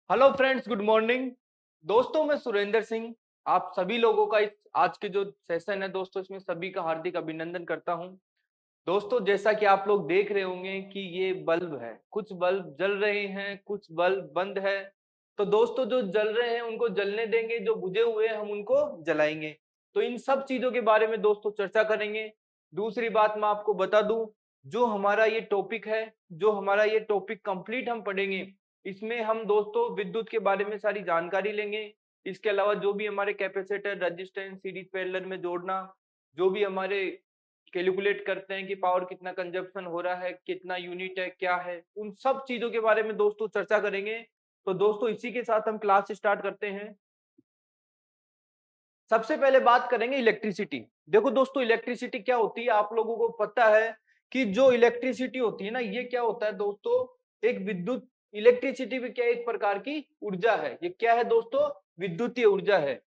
Hello friends, good morning. दोस्तों, मैं सुरेंद्र सिंह आप सभी लोगों का इस आज के जो सेशन है दोस्तों, इसमें सभी का हार्दिक अभिनंदन करता हूं। दोस्तों, जैसा कि आप लोग देख रहे होंगे कि ये बल्ब है, कुछ बल्ब जल रहे हैं, कुछ बल्ब बंद है। तो दोस्तों, जो जल रहे हैं उनको जलने देंगे, जो बुझे हुए हैं हम उनको जलाएंगे। तो इन सब चीजों के बारे में दोस्तों चर्चा करेंगे। दूसरी बात मैं आपको बता दूं, जो हमारा ये टॉपिक है, जो हमारा ये टॉपिक कंप्लीट हम पढ़ेंगे, इसमें हम दोस्तों विद्युत के बारे में सारी जानकारी लेंगे। इसके अलावा जो भी हमारे कैपेसिटर, रेजिस्टेंस, सीरीज पैरेलल में जोड़ना, जो भी हमारे कैलकुलेट करते हैं कि पावर कितना कंजप्शन हो रहा है, कितना यूनिट है, क्या है, उन सब चीजों के बारे में दोस्तों चर्चा करेंगे। तो दोस्तों, इसी के साथ हम क्लास स्टार्ट करते हैं। सबसे पहले बात करेंगे इलेक्ट्रिसिटी। देखो दोस्तों, इलेक्ट्रिसिटी क्या होती है, आप लोगों को पता है कि जो इलेक्ट्रिसिटी होती है ना, ये क्या होता है दोस्तों, एक विद्युत इलेक्ट्रिसिटी भी क्या एक प्रकार की ऊर्जा है। ये क्या है दोस्तों, विद्युतीय ऊर्जा है।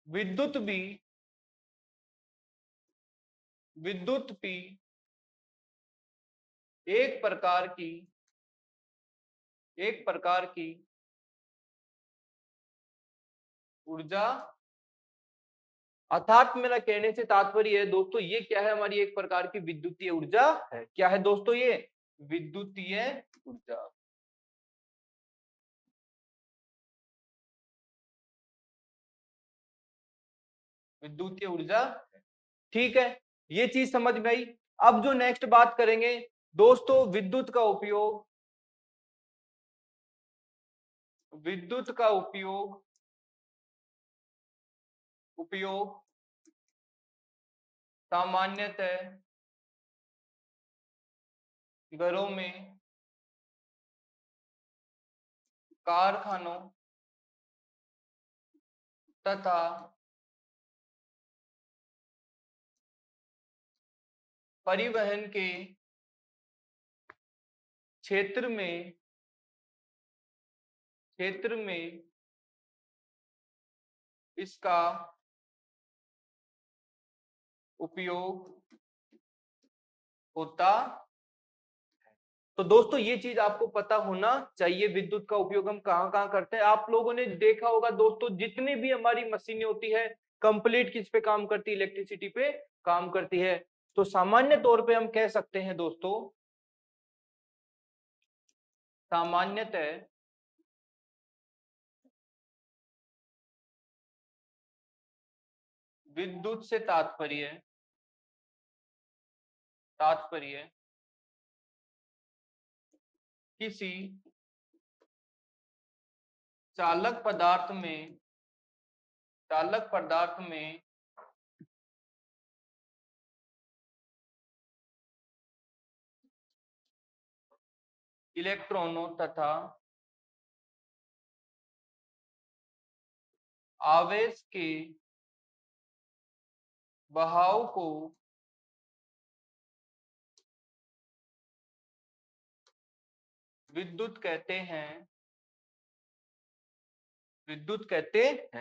विद्युत भी विद्युत भी एक प्रकार की एक प्रकार की ऊर्जा, अर्थात मेरा कहने से तात्पर्य है दोस्तों, ये क्या है, हमारी एक प्रकार की विद्युतीय ऊर्जा है। क्या है दोस्तों, ये विद्युतीय ऊर्जा। विद्युतीय ऊर्जा, ठीक है, ये चीज समझ में आई। अब जो नेक्स्ट बात करेंगे दोस्तों, विद्युत का उपयोग सामान्यतः घरों में, कारखानों तथा परिवहन के क्षेत्र में इसका उपयोग होता। तो दोस्तों, ये चीज आपको पता होना चाहिए, विद्युत का उपयोग हम कहाँ कहाँ करते हैं। आप लोगों ने देखा होगा दोस्तों, जितनी भी हमारी मशीनें होती है, कंप्लीट किस पे काम करती है, इलेक्ट्रिसिटी पे काम करती है। तो सामान्य तौर पे हम कह सकते हैं दोस्तों, सामान्यतः विद्युत से तात्पर्य किसी चालक पदार्थ में इलेक्ट्रॉनों तथा आवेश के बहाव को विद्युत कहते हैं।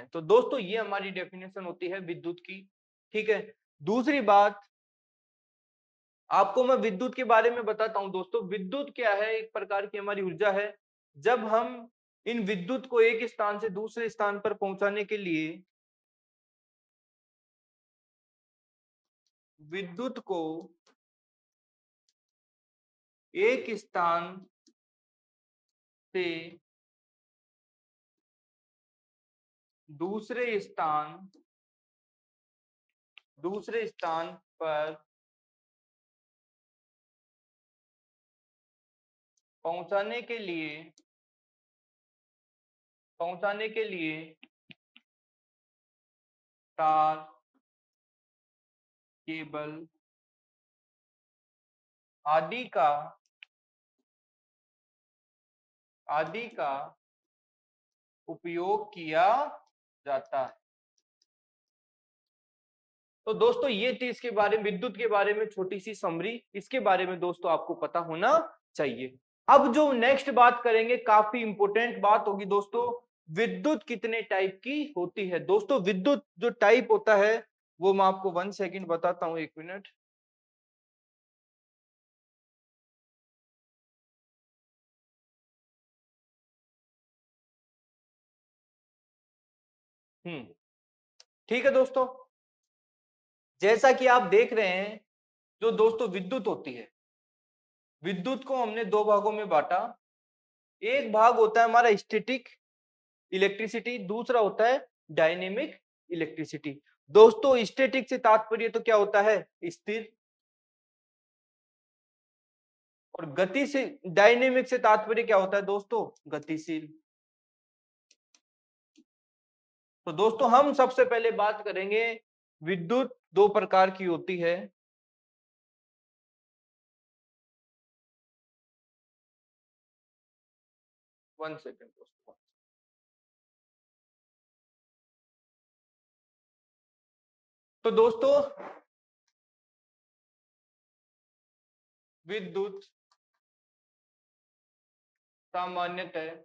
तो दोस्तों, ये हमारी डेफिनेशन होती है विद्युत की, ठीक है। दूसरी बात, आपको मैं विद्युत के बारे में बताता हूं दोस्तों। विद्युत क्या है, एक प्रकार की हमारी ऊर्जा है। जब हम इन विद्युत को एक स्थान से दूसरे स्थान पर पहुंचाने के लिए विद्युत को एक स्थान से दूसरे स्थान पर पहुंचाने के लिए तार, केबल आदि का उपयोग किया जाता है। तो दोस्तों, ये थी इसके बारे में, विद्युत के बारे में छोटी सी समरी। इसके बारे में दोस्तों आपको पता होना चाहिए। अब जो नेक्स्ट बात करेंगे, काफी इंपोर्टेंट बात होगी दोस्तों, विद्युत कितने टाइप की होती है। दोस्तों, विद्युत जो टाइप होता है वो मैं आपको 1 सेकंड बताता हूँ, 1 मिनट। ठीक है दोस्तों, जैसा कि आप देख रहे हैं, जो दोस्तों विद्युत होती है, विद्युत को हमने दो भागों में बांटा। एक भाग होता है हमारा स्टैटिक इलेक्ट्रिसिटी, दूसरा होता है डायनेमिक इलेक्ट्रिसिटी। दोस्तों स्टैटिक से तात्पर्य तो क्या होता है, स्थिर, और गति से, डायनेमिक से तात्पर्य क्या होता है दोस्तों, गतिशील। तो दोस्तों हम सबसे पहले बात करेंगे, विद्युत दो प्रकार की होती है। वन सेकेंड दोस्तों। तो दोस्तों विद्युत सामान्यतः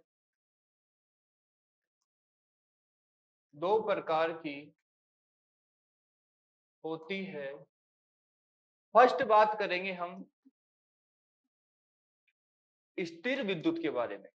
दो प्रकार की होती है। फर्स्ट बात करेंगे हम स्थिर विद्युत के बारे में।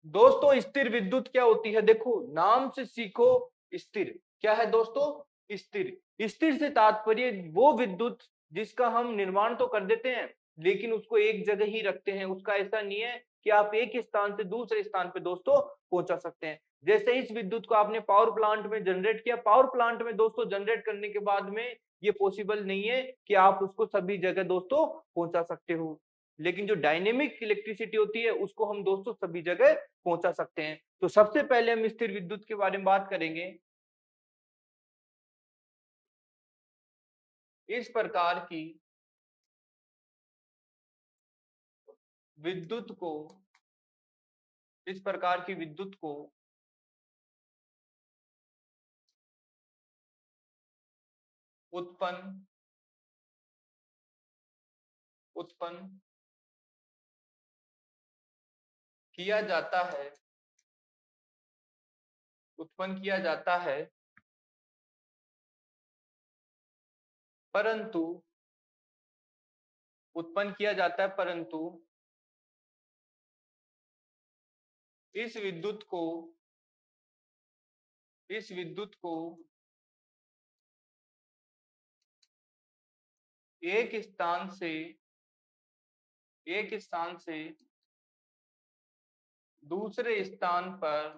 दोस्तों स्थिर विद्युत क्या होती है, देखो नाम से सीखो, स्थिर क्या है दोस्तों, स्थिर। स्थिर से तात्पर्य वो विद्युत जिसका हम निर्माण तो कर देते हैं लेकिन उसको एक जगह ही रखते हैं, उसका ऐसा नहीं है कि आप एक स्थान से दूसरे स्थान पे दोस्तों पहुंचा सकते हैं। जैसे इस विद्युत को आपने पावर प्लांट में जनरेट किया, पावर प्लांट में दोस्तों जनरेट करने के बाद में ये पॉसिबल नहीं है कि आप उसको सभी जगह दोस्तों पहुंचा सकते हो, लेकिन जो डायनेमिक इलेक्ट्रिसिटी होती है उसको हम दोस्तों सभी जगह पहुंचा सकते हैं। तो सबसे पहले हम स्थिर विद्युत के बारे में बात करेंगे। इस प्रकार की विद्युत को इस प्रकार की विद्युत को उत्पन्न उत्पन्न किया जाता है उत्पन्न किया जाता है परंतु उत्पन्न किया जाता है परंतु इस विद्युत को इस विद्युत को एक स्थान से एक स्थान से दूसरे स्थान पर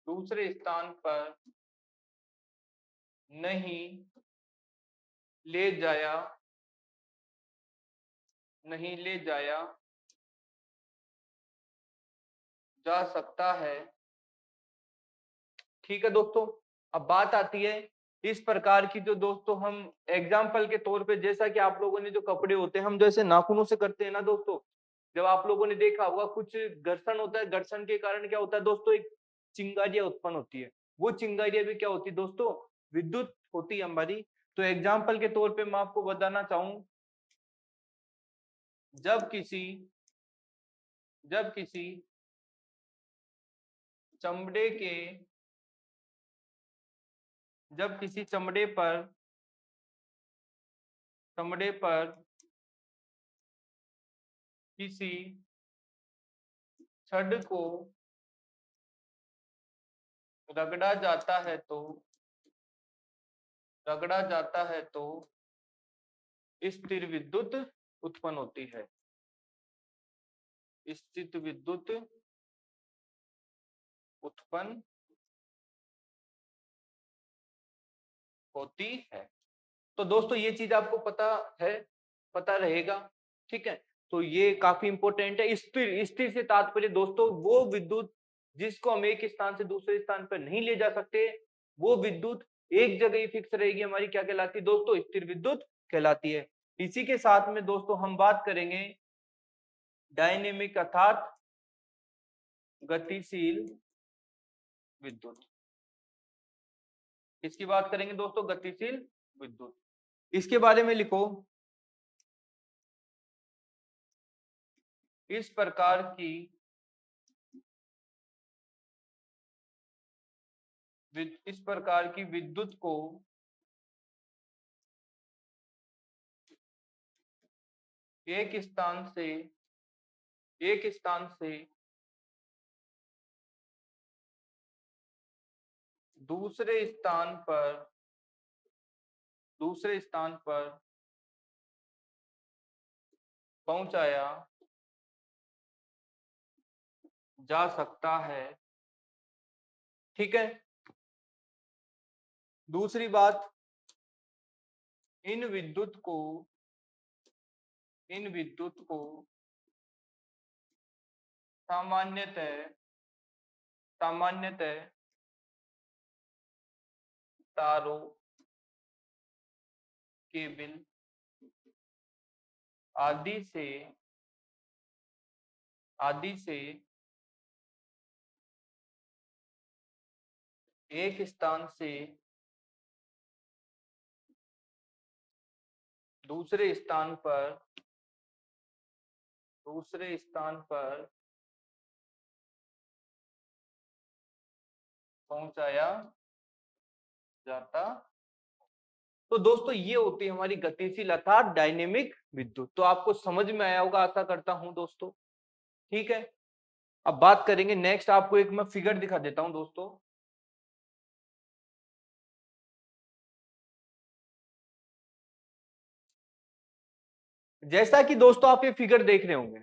दूसरे स्थान पर नहीं ले जाया नहीं ले जाया जा सकता है। ठीक है दोस्तों, अब बात आती है इस प्रकार की, जो दोस्तों हम एग्जाम्पल के तौर पे, जैसा कि आप लोगों ने जो कपड़े होते हैं हम जैसे नाखूनों से करते हैं ना दोस्तों, जब आप लोगों ने देखा होगा कुछ घर्षण होता है, घर्षण के कारण क्या होता है दोस्तों, एक चिंगारियां उत्पन्न होती है। वो चिंगारियां भी क्या होती है दोस्तों, विद्युत होती है हमारी। तो एग्जाम्पल के तौर पे मैं आपको बताना चाहूं, जब किसी जब किसी चमड़े के जब किसी चमड़े पर किसी छड़ को रगड़ा जाता है तो रगड़ा जाता है तो स्थिर विद्युत उत्पन्न होती है। स्थिर विद्युत उत्पन्न होती है। तो दोस्तों ये चीज आपको पता रहेगा, ठीक है। तो ये काफी इंपॉर्टेंट है। स्थिर स्थिर से तात्पर्य दोस्तों वो विद्युत जिसको हम एक स्थान से दूसरे स्थान पर नहीं ले जा सकते, वो विद्युत एक जगह ही फिक्स रहेगी, हमारी क्या कहलाती है दोस्तों, स्थिर विद्युत कहलाती है। इसी के साथ में दोस्तों हम बात करेंगे डायनेमिक अर्थात गतिशील विद्युत। इसकी बात करेंगे दोस्तों, गतिशील विद्युत। इसके बारे में लिखो, इस प्रकार की इस प्रकार की विद्युत को एक स्थान से दूसरे स्थान पर पहुंचाया जा सकता है। ठीक है। दूसरी बात, इन विद्युत को सामान्यतः तारों, केबल आदि से एक स्थान से दूसरे स्थान पर पहुंचाया जाता। तो दोस्तों ये होती है हमारी गतिशील अर्थात डायनेमिक विद्युत। तो आपको समझ में आया होगा, आशा करता हूं दोस्तों। ठीक है। अब बात करेंगे नेक्स्ट, आपको एक मैं फिगर दिखा देता हूं दोस्तों। जैसा कि दोस्तों आप ये फिगर देख रहे होंगे,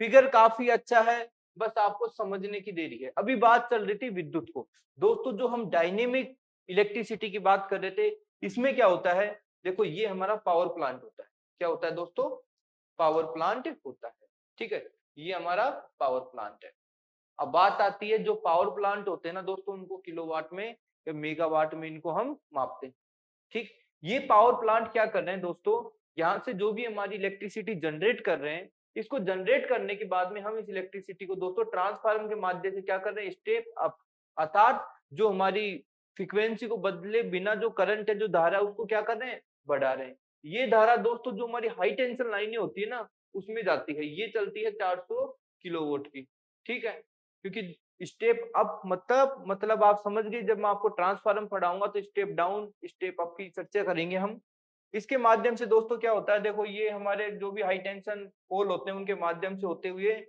फिगर काफी अच्छा है, बस आपको समझने की देरी है। अभी बात चल रही थी विद्युत को। दोस्तों जो हम डायनेमिक इलेक्ट्रिसिटी की बात कर रहे थे, इसमें क्या होता है, देखो ये हमारा पावर प्लांट होता है। क्या होता है दोस्तों? पावर प्लांट होता है। ठीक है, ये हमारा पावर प्लांट है। अब बात आती है, जो पावर प्लांट होते हैं ना दोस्तों, उनको किलोवाट में या मेगावाट में इनको हम मापते हैं। ठीक, ये पावर प्लांट क्या कर रहे हैं दोस्तों, यहाँ से जो भी हमारी इलेक्ट्रिसिटी जनरेट कर रहे हैं, इसको जनरेट करने के बाद में हम इस इलेक्ट्रिसिटी को दोस्तों ट्रांसफार्मर के माध्यम से क्या कर रहे हैं, स्टेप अप, अर्थात जो हमारी फ्रीक्वेंसी को बदले बिना जो करंट है, जो धारा है, उसको क्या कर रहे हैं, बढ़ा रहे हैं। ये धारा दोस्तों जो हमारी हाई टेंशन लाइनें होती है ना, उसमें जाती है। ये चलती है 400 किलोवाट की। ठीक है, क्योंकि स्टेप अप मतलब आप समझ गए, जब मैं आपको ट्रांसफार्मर पढ़ाऊंगा तो स्टेप डाउन स्टेप अप की चर्चा करेंगे हम। इसके माध्यम से दोस्तों क्या होता है, देखो ये हमारे जो भी हाई टेंशन पोल होते हैं उनके माध्यम से होते हुए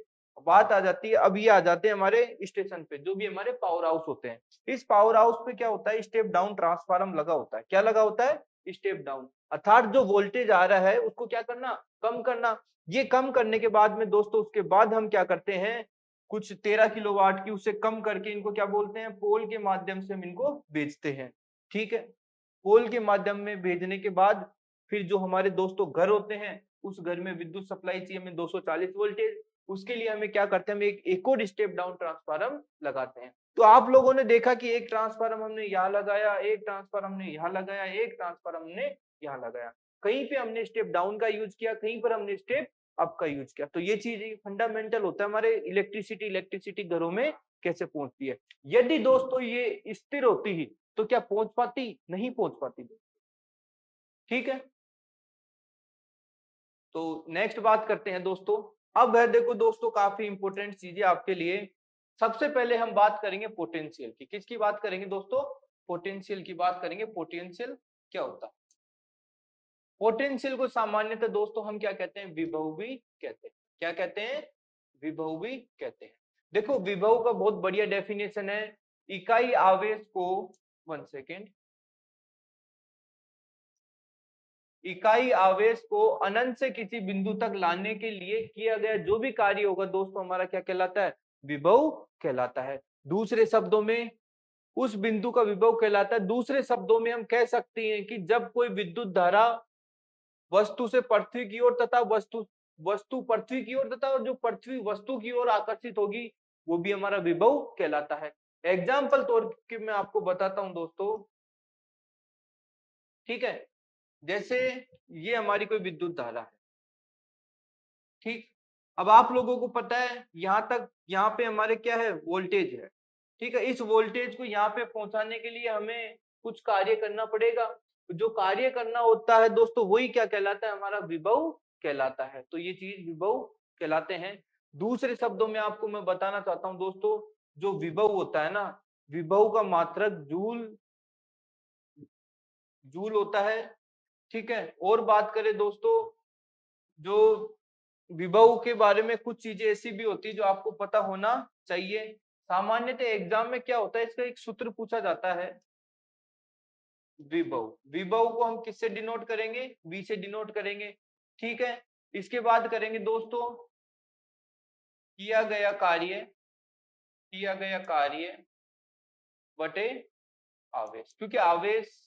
बात आ जाती है। अब ये आ जाते हैं हमारे स्टेशन पे, जो भी हमारे पावर हाउस होते हैं। इस पावर हाउस पे क्या होता है, स्टेप डाउन ट्रांसफार्मर लगा होता है। क्या लगा होता है? स्टेप डाउन, अर्थात जो वोल्टेज आ रहा है उसको क्या करना, कम करना। ये कम करने के बाद में दोस्तों, उसके बाद हम क्या करते हैं, कुछ 13 किलोवाट की उससे कम करके इनको क्या बोलते हैं, पोल के माध्यम से हम इनको बेचते हैं। ठीक है, पोल के माध्यम में भेजने के बाद फिर जो हमारे दोस्तों घर होते हैं, उस घर में विद्युत सप्लाई चाहिए हमें 240 वोल्टेज। उसके लिए हमें क्या करते हैं, हम एक और स्टेप डाउन ट्रांसफार्मर लगाते हैं। तो आप लोगों ने देखा कि एक ट्रांसफार्मर हमने यहाँ लगाया, एक ट्रांसफार्मर हमने यहाँ लगाया, एक ट्रांसफार्मर हमने यहाँ लगाया। कहीं पे हमने स्टेप डाउन का यूज किया, कहीं पर हमने स्टेप अप का यूज किया। तो ये चीज फंडामेंटल होता है हमारे इलेक्ट्रिसिटी घरों में कैसे पहुंचती है। यदि दोस्तों ये स्थिर होती ही तो क्या पहुंच पाती? नहीं पहुंच पाती। ठीक है, तो नेक्स्ट बात करते हैं दोस्तों। अब है देखो दोस्तों, काफी इंपॉर्टेंट चीजें आपके लिए। सबसे पहले हम बात करेंगे पोटेंशियल की। किसकी बात करेंगे दोस्तों? पोटेंशियल की बात करेंगे। पोटेंशियल क्या होता है? पोटेंशियल को सामान्यतः दोस्तों हम क्या कहते हैं, विभव भी कहते हैं। क्या कहते हैं? विभव भी कहते हैं। देखो विभव का बहुत बढ़िया डेफिनेशन है, इकाई आवेश को, 1 सेकेंड, इकाई आवेश को अनंत से किसी बिंदु तक लाने के लिए किया गया जो भी कार्य होगा दोस्तों, हमारा क्या कहलाता है? विभव कहलाता है। दूसरे शब्दों में उस बिंदु का विभव कहलाता है। दूसरे शब्दों में हम कह सकते हैं कि जब कोई विद्युत धारा वस्तु से पृथ्वी की ओर तथा वस्तु पृथ्वी की ओर तथा जो पृथ्वी वस्तु की ओर आकर्षित होगी, वो भी हमारा विभव कहलाता है। एग्जाम्पल तौर पे मैं आपको बताता हूं दोस्तों। ठीक है, जैसे ये हमारी कोई विद्युत धारा है। ठीक, अब आप लोगों को पता है यहाँ तक, यहाँ पे हमारे क्या है, वोल्टेज है। ठीक है, इस वोल्टेज को यहाँ पे पहुंचाने के लिए हमें कुछ कार्य करना पड़ेगा। जो कार्य करना होता है दोस्तों, वही क्या कहलाता है, हमारा विभव कहलाता है। तो ये चीज विभव कहलाते हैं। दूसरे शब्दों में आपको मैं बताना चाहता हूँ दोस्तों, जो विभव होता है ना, विभव का मात्रक जूल जूल होता है। ठीक है, और बात करें दोस्तों, जो विभव के बारे में कुछ चीजें ऐसी भी होती है जो आपको पता होना चाहिए। सामान्यतः एग्जाम में क्या होता है, इसका एक सूत्र पूछा जाता है, विभव। विभव को हम किससे डिनोट करेंगे, वी से डिनोट करेंगे। ठीक है, इसके बाद करेंगे दोस्तों किया गया कार्य, किया गया कार्य बटे आवेश। क्योंकि आवेश,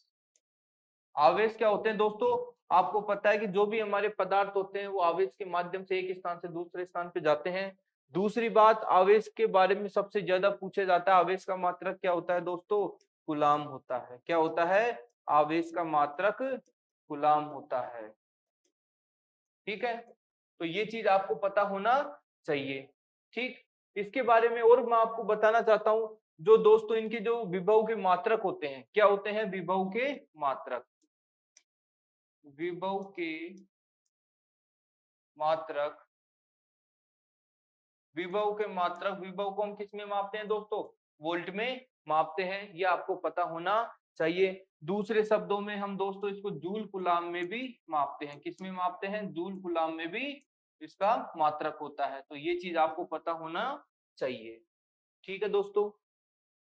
आवेश क्या होते हैं दोस्तों, आपको पता है कि जो भी हमारे पदार्थ होते हैं वो आवेश के माध्यम से एक स्थान से दूसरे स्थान पे जाते हैं। दूसरी बात, आवेश के बारे में सबसे ज्यादा पूछा जाता है, आवेश का मात्रक क्या होता है दोस्तों, कूलाम होता है। क्या होता है, आवेश का मात्रक कूलाम होता है। ठीक है, तो ये चीज आपको पता होना चाहिए। ठीक, इसके बारे में और मैं आपको बताना चाहता हूं, जो दोस्तों इनके जो विभव के मात्रक होते हैं, क्या होते हैं विभव के मात्रक, विभव के मात्रक, विभव के मात्रक, विभव को हम किस में मापते हैं दोस्तों, वोल्ट में मापते हैं, ये आपको पता होना चाहिए। दूसरे शब्दों में हम दोस्तों इसको जूल कूलाम में भी मापते हैं। किस में मापते हैं, जूल कूलाम में भी इसका मात्रक होता है। तो ये चीज आपको पता होना चाहिए। ठीक है दोस्तों,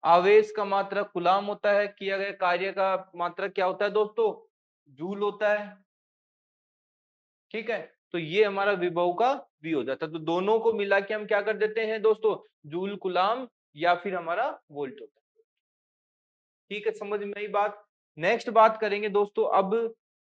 आवेश का मात्रक कूलाम होता है, किया गया कार्य का मात्रक क्या होता है दोस्तों, जूल होता है। ठीक है, तो ये हमारा विभव का वी हो जाता है। तो दोनों को मिला के हम क्या कर देते हैं दोस्तों, जूल कूलाम या फिर हमारा वोल्ट होता है। ठीक है, समझ में आई बात। नेक्स्ट बात करेंगे दोस्तों अब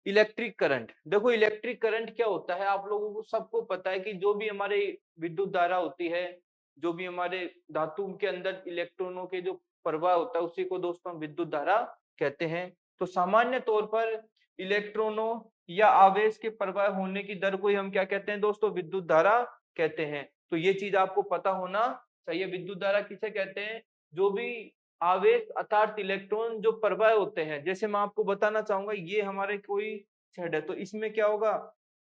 इलेक्ट्रिक करंट। देखो इलेक्ट्रिक करंट क्या होता है, आप लोगों को सबको पता है कि जो भी हमारे विद्युत धारा होती है, जो भी हमारे धातु के अंदर इलेक्ट्रॉनों के जो प्रवाह होता है उसी को दोस्तों हम विद्युत धारा कहते हैं। तो सामान्य तौर पर इलेक्ट्रॉनों या आवेश के प्रवाह होने की दर को ही हम क्या कहते हैं दोस्तों, विद्युत धारा कहते हैं। तो ये चीज आपको पता होना चाहिए। विद्युत धारा किसे कहते हैं, जो भी आवेश अर्थात इलेक्ट्रॉन जो प्रवाह होते हैं, जैसे मैं आपको बताना चाहूंगा ये हमारे कोई छड़ है, तो इसमें क्या होगा,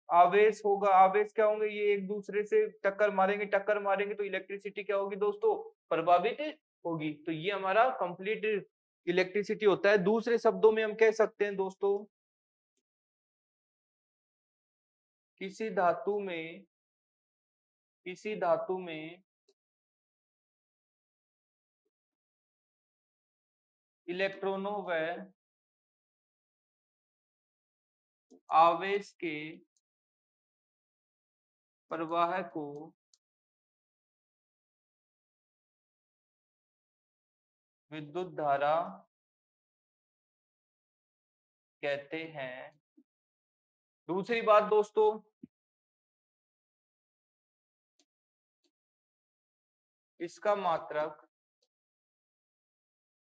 आवेश होगा। आवेश क्या होंगे, ये एक दूसरे से टक्कर मारेंगे, टक्कर मारेंगे तो इलेक्ट्रिसिटी क्या होगी दोस्तों, प्रभावित होगी। तो ये हमारा कंप्लीट इलेक्ट्रिसिटी होता है। दूसरे शब्दों में हम कह सकते हैं दोस्तों, किसी धातु में, किसी धातु में इलेक्ट्रॉनों व आवेश के प्रवाह को विद्युत धारा कहते हैं। दूसरी बात दोस्तों, इसका मात्रक,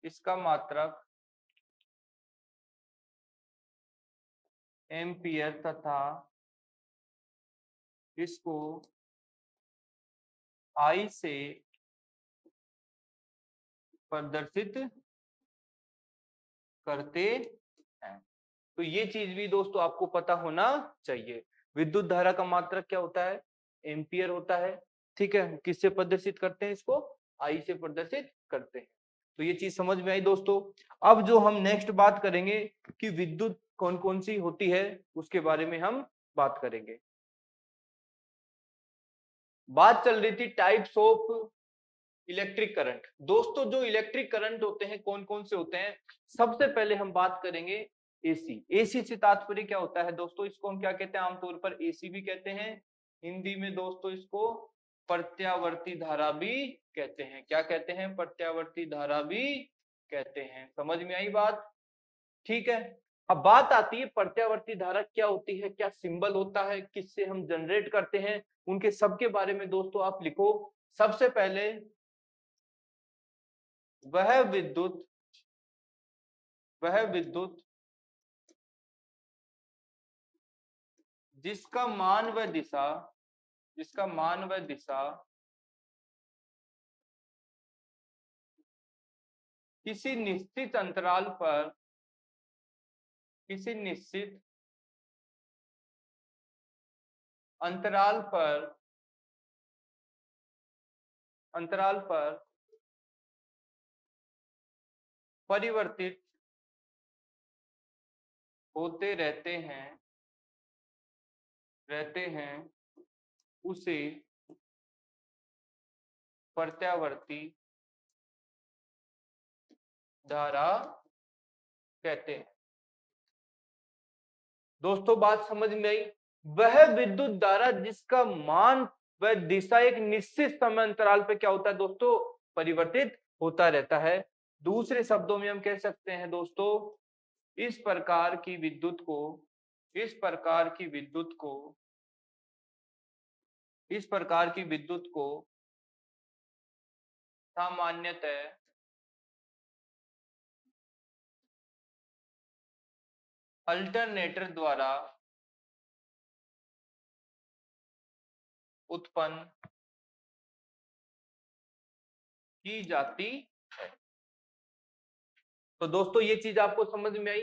इसका मात्रक एम्पियर तथा इसको आई से प्रदर्शित करते हैं। तो ये चीज भी दोस्तों आपको पता होना चाहिए। विद्युत धारा का मात्रक क्या होता है, एम्पियर होता है। ठीक है, किससे प्रदर्शित करते हैं इसको, आई से प्रदर्शित करते हैं। तो ये चीज समझ में आई दोस्तों। अब जो हम नेक्स्ट बात करेंगे कि विद्युत कौन कौन सी होती है, उसके बारे में हम बात करेंगे। बात चल रही थी टाइप्स ऑफ इलेक्ट्रिक करंट। दोस्तों जो इलेक्ट्रिक करंट होते हैं कौन कौन से होते हैं, सबसे पहले हम बात करेंगे एसी। एसी से तात्पर्य क्या होता है दोस्तों, इसको हम क्या कहते हैं, आमतौर पर एसी भी कहते हैं, हिंदी में दोस्तों इसको प्रत्यावर्ती धारा भी कहते हैं। क्या कहते हैं, प्रत्यावर्ती धारा भी कहते हैं। समझ में आई बात। ठीक है, अब बात आती है प्रत्यावर्ती धारा क्या होती है, क्या सिंबल होता है, किससे हम जनरेट करते हैं, उनके सबके बारे में दोस्तों आप लिखो। सबसे पहले, वह विद्युत, वह विद्युत जिसका मान व दिशा, जिसका मान व दिशा किसी निश्चित अंतराल पर, किसी निश्चित अंतराल पर, अंतराल पर परिवर्तित होते रहते हैं उसे प्रत्यावर्ती धारा कहते हैं। दोस्तों बात समझ में आई? वह विद्युत धारा जिसका मान व दिशा एक निश्चित समय अंतराल पे क्या होता है दोस्तों, परिवर्तित होता रहता है। दूसरे शब्दों में हम कह सकते हैं दोस्तों, इस प्रकार की विद्युत को इस प्रकार की विद्युत को सामान्यतः अल्टरनेटर द्वारा उत्पन्न की जाती है। तो दोस्तों ये चीज आपको समझ में आई?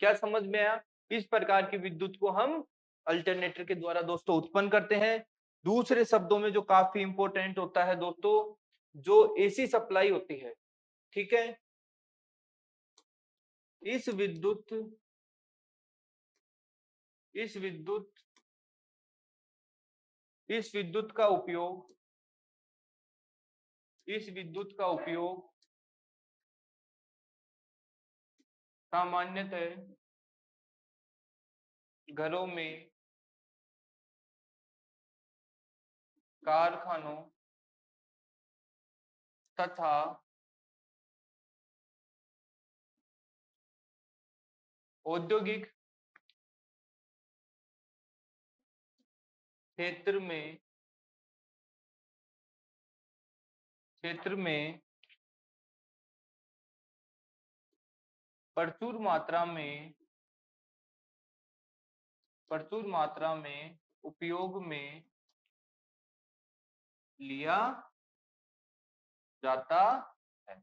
क्या समझ में आया? इस प्रकार की विद्युत को हम अल्टरनेटर के द्वारा दोस्तों उत्पन्न करते हैं। दूसरे शब्दों में जो काफी इंपॉर्टेंट होता है दोस्तों, जो एसी सप्लाई होती है, ठीक है, इस विद्युत का उपयोग सामान्यतः घरों में, कारखानों तथा औद्योगिक क्षेत्र में प्रचुर मात्रा में उपयोग में लिया जाता है।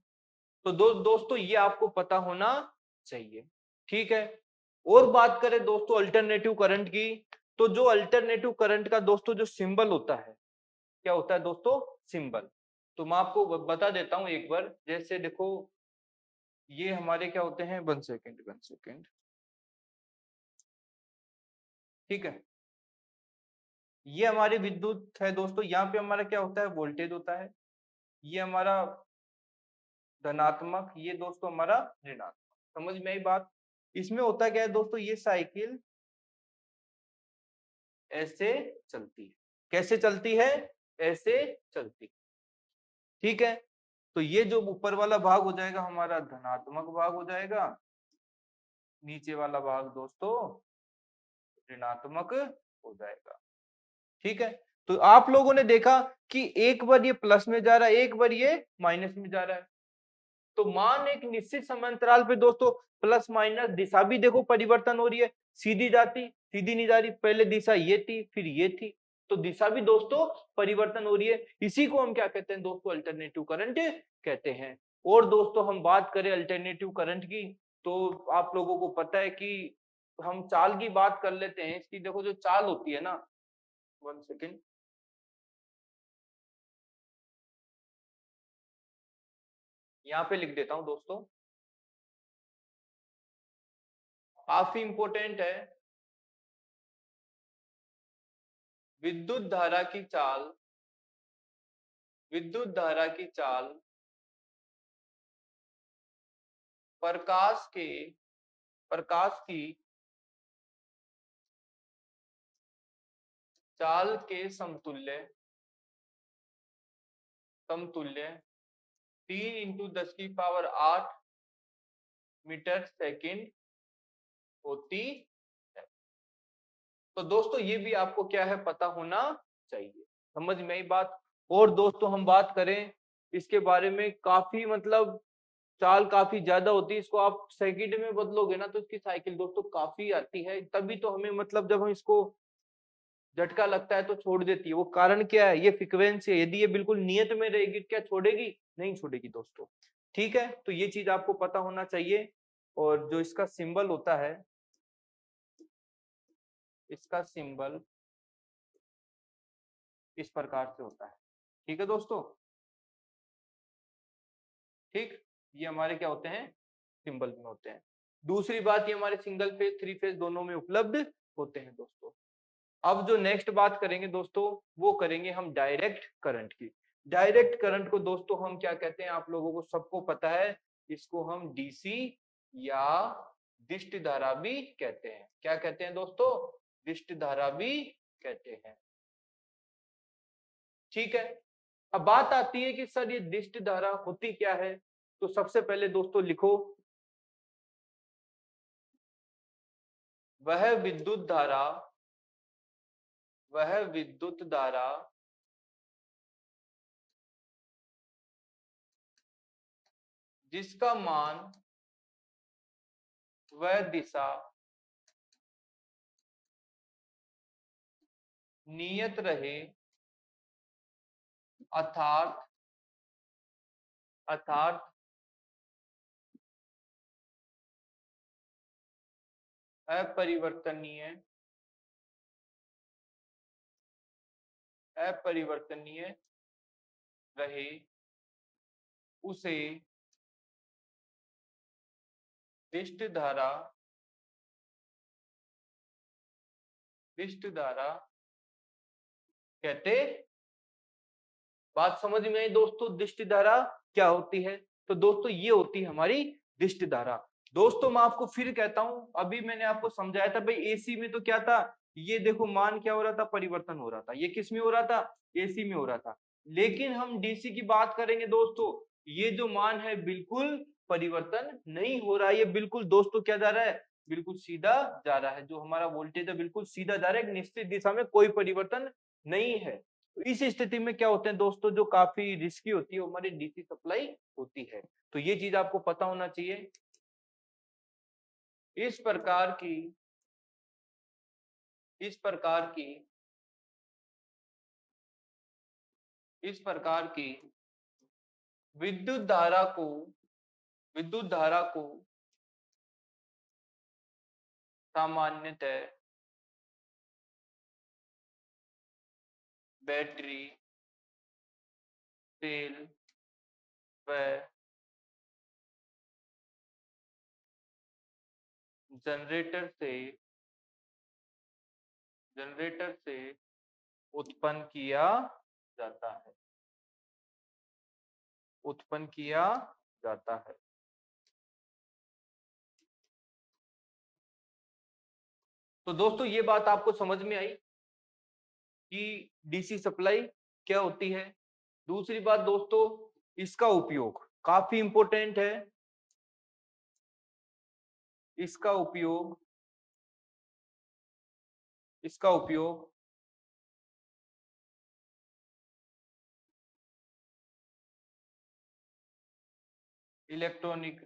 तो दोस्तों ये आपको पता होना चाहिए, ठीक है। और बात करें दोस्तों अल्टरनेटिव करंट की, तो जो अल्टरनेटिव करंट का दोस्तों जो सिंबल होता है, क्या होता है दोस्तों, सिंबल। तो मैं आपको बता देता हूं एक बार। जैसे देखो ये हमारे क्या होते हैं, 1 सेकेंड, ठीक है, ये हमारी विद्युत है दोस्तों। यहाँ पे हमारा क्या होता है, वोल्टेज होता है। ये हमारा धनात्मक, ये दोस्तों हमारा ऋणात्मक। समझ में आई बात? इसमें होता क्या है दोस्तों, ये साइकिल ऐसे चलती है। कैसे चलती है, ऐसे चलती, ठीक है। तो ये जो ऊपर वाला भाग हो जाएगा हमारा धनात्मक भाग हो जाएगा, नीचे वाला भाग दोस्तों ऋणात्मक हो जाएगा, ठीक है। तो आप लोगों ने देखा कि एक बार ये प्लस में जा रहा है, एक बार ये माइनस में जा रहा है। तो मान एक निश्चित समय अंतराल पे दोस्तों प्लस माइनस दिशा भी देखो परिवर्तन हो रही है, सीधी जाती, सीधी नहीं जा रही। पहले दिशा ये थी, फिर ये थी, तो दिशा भी दोस्तों परिवर्तन हो रही है। इसी को हम क्या कहते हैं दोस्तों, अल्टरनेटिव करंट कहते हैं। और दोस्तों हम बात करें अल्टरनेटिव करंट की, तो आप लोगों को पता है कि हम चाल की बात कर लेते हैं। इसकी देखो जो चाल होती है ना, 1 सेकेंड, यहाँ पे लिख देता हूं दोस्तों, काफी इंपॉर्टेंट है। विद्युत धारा की चाल प्रकाश की चाल के समतुल्य 3 × 10⁸ मीटर सेकंड होती है। तो दोस्तों ये भी आपको क्या है, पता होना चाहिए। समझ में आई बात? और दोस्तों हम बात करें इसके बारे में, काफी मतलब चाल काफी ज्यादा होती है। इसको आप सेकंड में बदलोगे ना तो इसकी साइकिल दोस्तों काफी आती है। तभी तो हमें मतलब जब हम इसको झटका लगता है तो छोड़ देती है। वो कारण क्या है, ये फ्रीक्वेंसी है। यदि ये बिल्कुल नियत में रहेगी क्या छोड़ेगी, नहीं छोड़ेगी दोस्तों, ठीक है। तो ये चीज आपको पता होना चाहिए। और जो इसका सिंबल होता है, इसका सिंबल इस प्रकार से होता है, ठीक है दोस्तों, ठीक। ये हमारे क्या होते हैं, सिंबल में होते हैं। दूसरी बात, ये हमारे सिंगल फेज, थ्री फेज दोनों में उपलब्ध होते हैं दोस्तों। अब जो नेक्स्ट बात करेंगे दोस्तों, वो करेंगे हम डायरेक्ट करंट की। डायरेक्ट करंट को दोस्तों हम क्या कहते हैं, आप लोगों को सबको पता है, इसको हम डीसी या दिष्ट धारा भी कहते हैं। क्या कहते हैं दोस्तों, दिष्ट धारा भी कहते हैं। ठीक है, अब बात आती है कि सर ये दिष्ट धारा होती क्या है। तो सबसे पहले दोस्तों लिखो, वह विद्युत धारा, वह विद्युत धारा जिसका मान वह दिशा नियत रहे, अर्थात अर्थात अपरिवर्तनीय, अपरिवर्तनीय रहे, उसे दिष्ट धारा, दिष्ट धारा कहते। बात समझ में आई दोस्तों, दिष्ट धारा क्या होती है। तो दोस्तों ये होती है हमारी दिष्ट धारा। दोस्तों मैं आपको फिर कहता हूं, अभी मैंने आपको समझाया था भाई एसी में तो क्या था, ये देखो मान क्या हो रहा था, परिवर्तन हो रहा था। ये किस में हो रहा था, एसी में हो रहा था। लेकिन हम डीसी की बात करेंगे दोस्तों, ये जो मान है बिल्कुल परिवर्तन नहीं हो रहा है। ये बिल्कुल दोस्तों क्या जा रहा है, बिल्कुल सीधा जा रहा है। जो हमारा वोल्टेज है बिल्कुल सीधा जा रहा है, एक निश्चित दिशा में, कोई परिवर्तन नहीं है। तो इस स्थिति में क्या होते हैं दोस्तों, जो काफी रिस्की होती है वो हमारी डीसी सप्लाई होती है। तो ये चीज आपको पता होना चाहिए। इस प्रकार की, इस प्रकार की, इस प्रकार की विद्युत धारा को, विद्युत धारा को सामान्यतः बैटरी, सेल व जनरेटर से, जनरेटर से उत्पन्न किया जाता है, उत्पन्न किया जाता है। तो दोस्तों ये बात आपको समझ में आई कि डीसी सप्लाई क्या होती है। दूसरी बात दोस्तों, इसका उपयोग काफी इंपॉर्टेंट है। इसका उपयोग, इसका उपयोग इलेक्ट्रॉनिक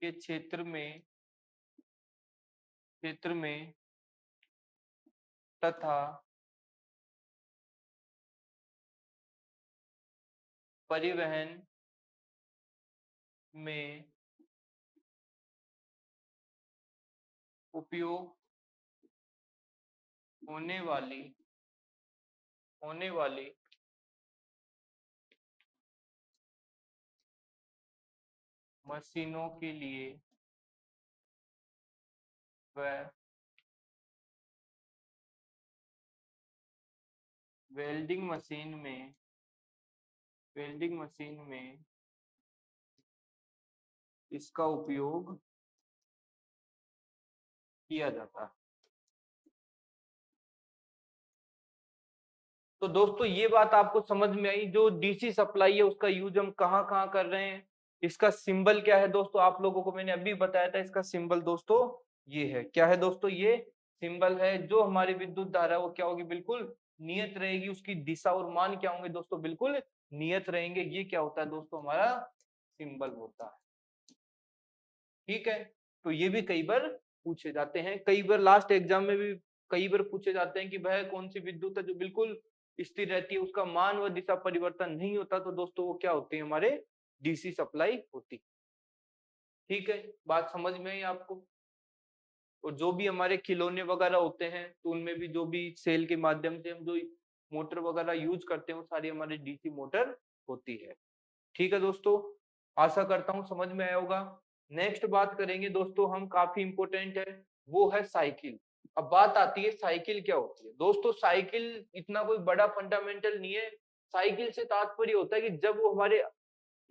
के क्षेत्र में, क्षेत्र में तथा परिवहन में उपयोग होने वाली, होने वाली मशीनों के लिए व वेल्डिंग मशीन में, वेल्डिंग मशीन में इसका उपयोग किया जाता है। तो दोस्तों ये बात आपको समझ में आई, जो डीसी सप्लाई है उसका यूज हम कहाँ कहाँ कर रहे हैं। इसका सिंबल क्या है दोस्तों, आप लोगों को मैंने अभी बताया था। इसका सिंबल दोस्तों ये है, क्या है दोस्तों, ये सिंबल है। जो हमारी विद्युत धारा है वो क्या होगी, बिल्कुल नियत रहेगी। उसकी दिशा और मान क्या होंगे दोस्तों, बिल्कुल नियत रहेंगे। ये क्या होता है दोस्तों, हमारा सिंबल होता है। ठीक है, तो ये भी कई बार पूछे जाते हैं, कई बार लास्ट एग्जाम में भी कई बार पूछे जाते हैं कि वह कौन सी विद्युत है जो बिल्कुल स्थिर रहती है, उसका मान व दिशा परिवर्तन नहीं होता। तो दोस्तों वो क्या होती है, हमारे डीसी सप्लाई होती। ठीक है, बात समझ में आई आपको। और जो भी हमारे खिलौने वगैरह होते हैं तो उनमें भी जो भी सेल के माध्यम से हम जो मोटर वगैरह यूज करते हैं वो सारी हमारी डीसी मोटर होती है। ठीक है दोस्तों। आशा करता हूँ समझ में आया होगा। नेक्स्ट बात करेंगे दोस्तों हम, काफी इंपॉर्टेंट है, वो है साइकिल। अब बात आती है साइकिल क्या होती है। दोस्तों साइकिल इतना कोई बड़ा फंडामेंटल नहीं है। साइकिल से तात्पर्य होता है कि जब वो हमारे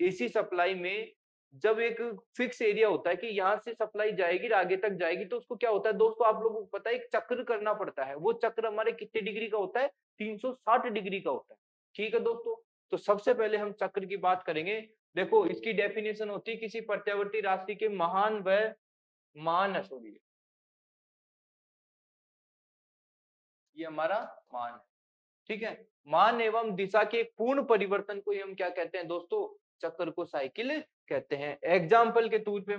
एसी सप्लाई में, जब एक फिक्स एरिया होता है कि यहाँ से सप्लाई जाएगी और आगे तक जाएगी, तो उसको क्या होता है दोस्तों, आप लोगों को पता है एक चक्र करना पड़ता है। वो चक्र हमारे कितने डिग्री का होता है, 360 डिग्री का होता है। ठीक है दोस्तों, तो सबसे पहले हम चक्र की बात करेंगे। देखो इसकी डेफिनेशन होती है किसी प्रत्यावर्ती राशि के महान व मान है, सॉरी ये हमारा मान है। ठीक है, मान एवं दिशा के पूर्ण परिवर्तन को ही हम क्या कहते हैं दोस्तों, चक्र को साइकिल कहते हैं। एग्जाम्पल के तौर पे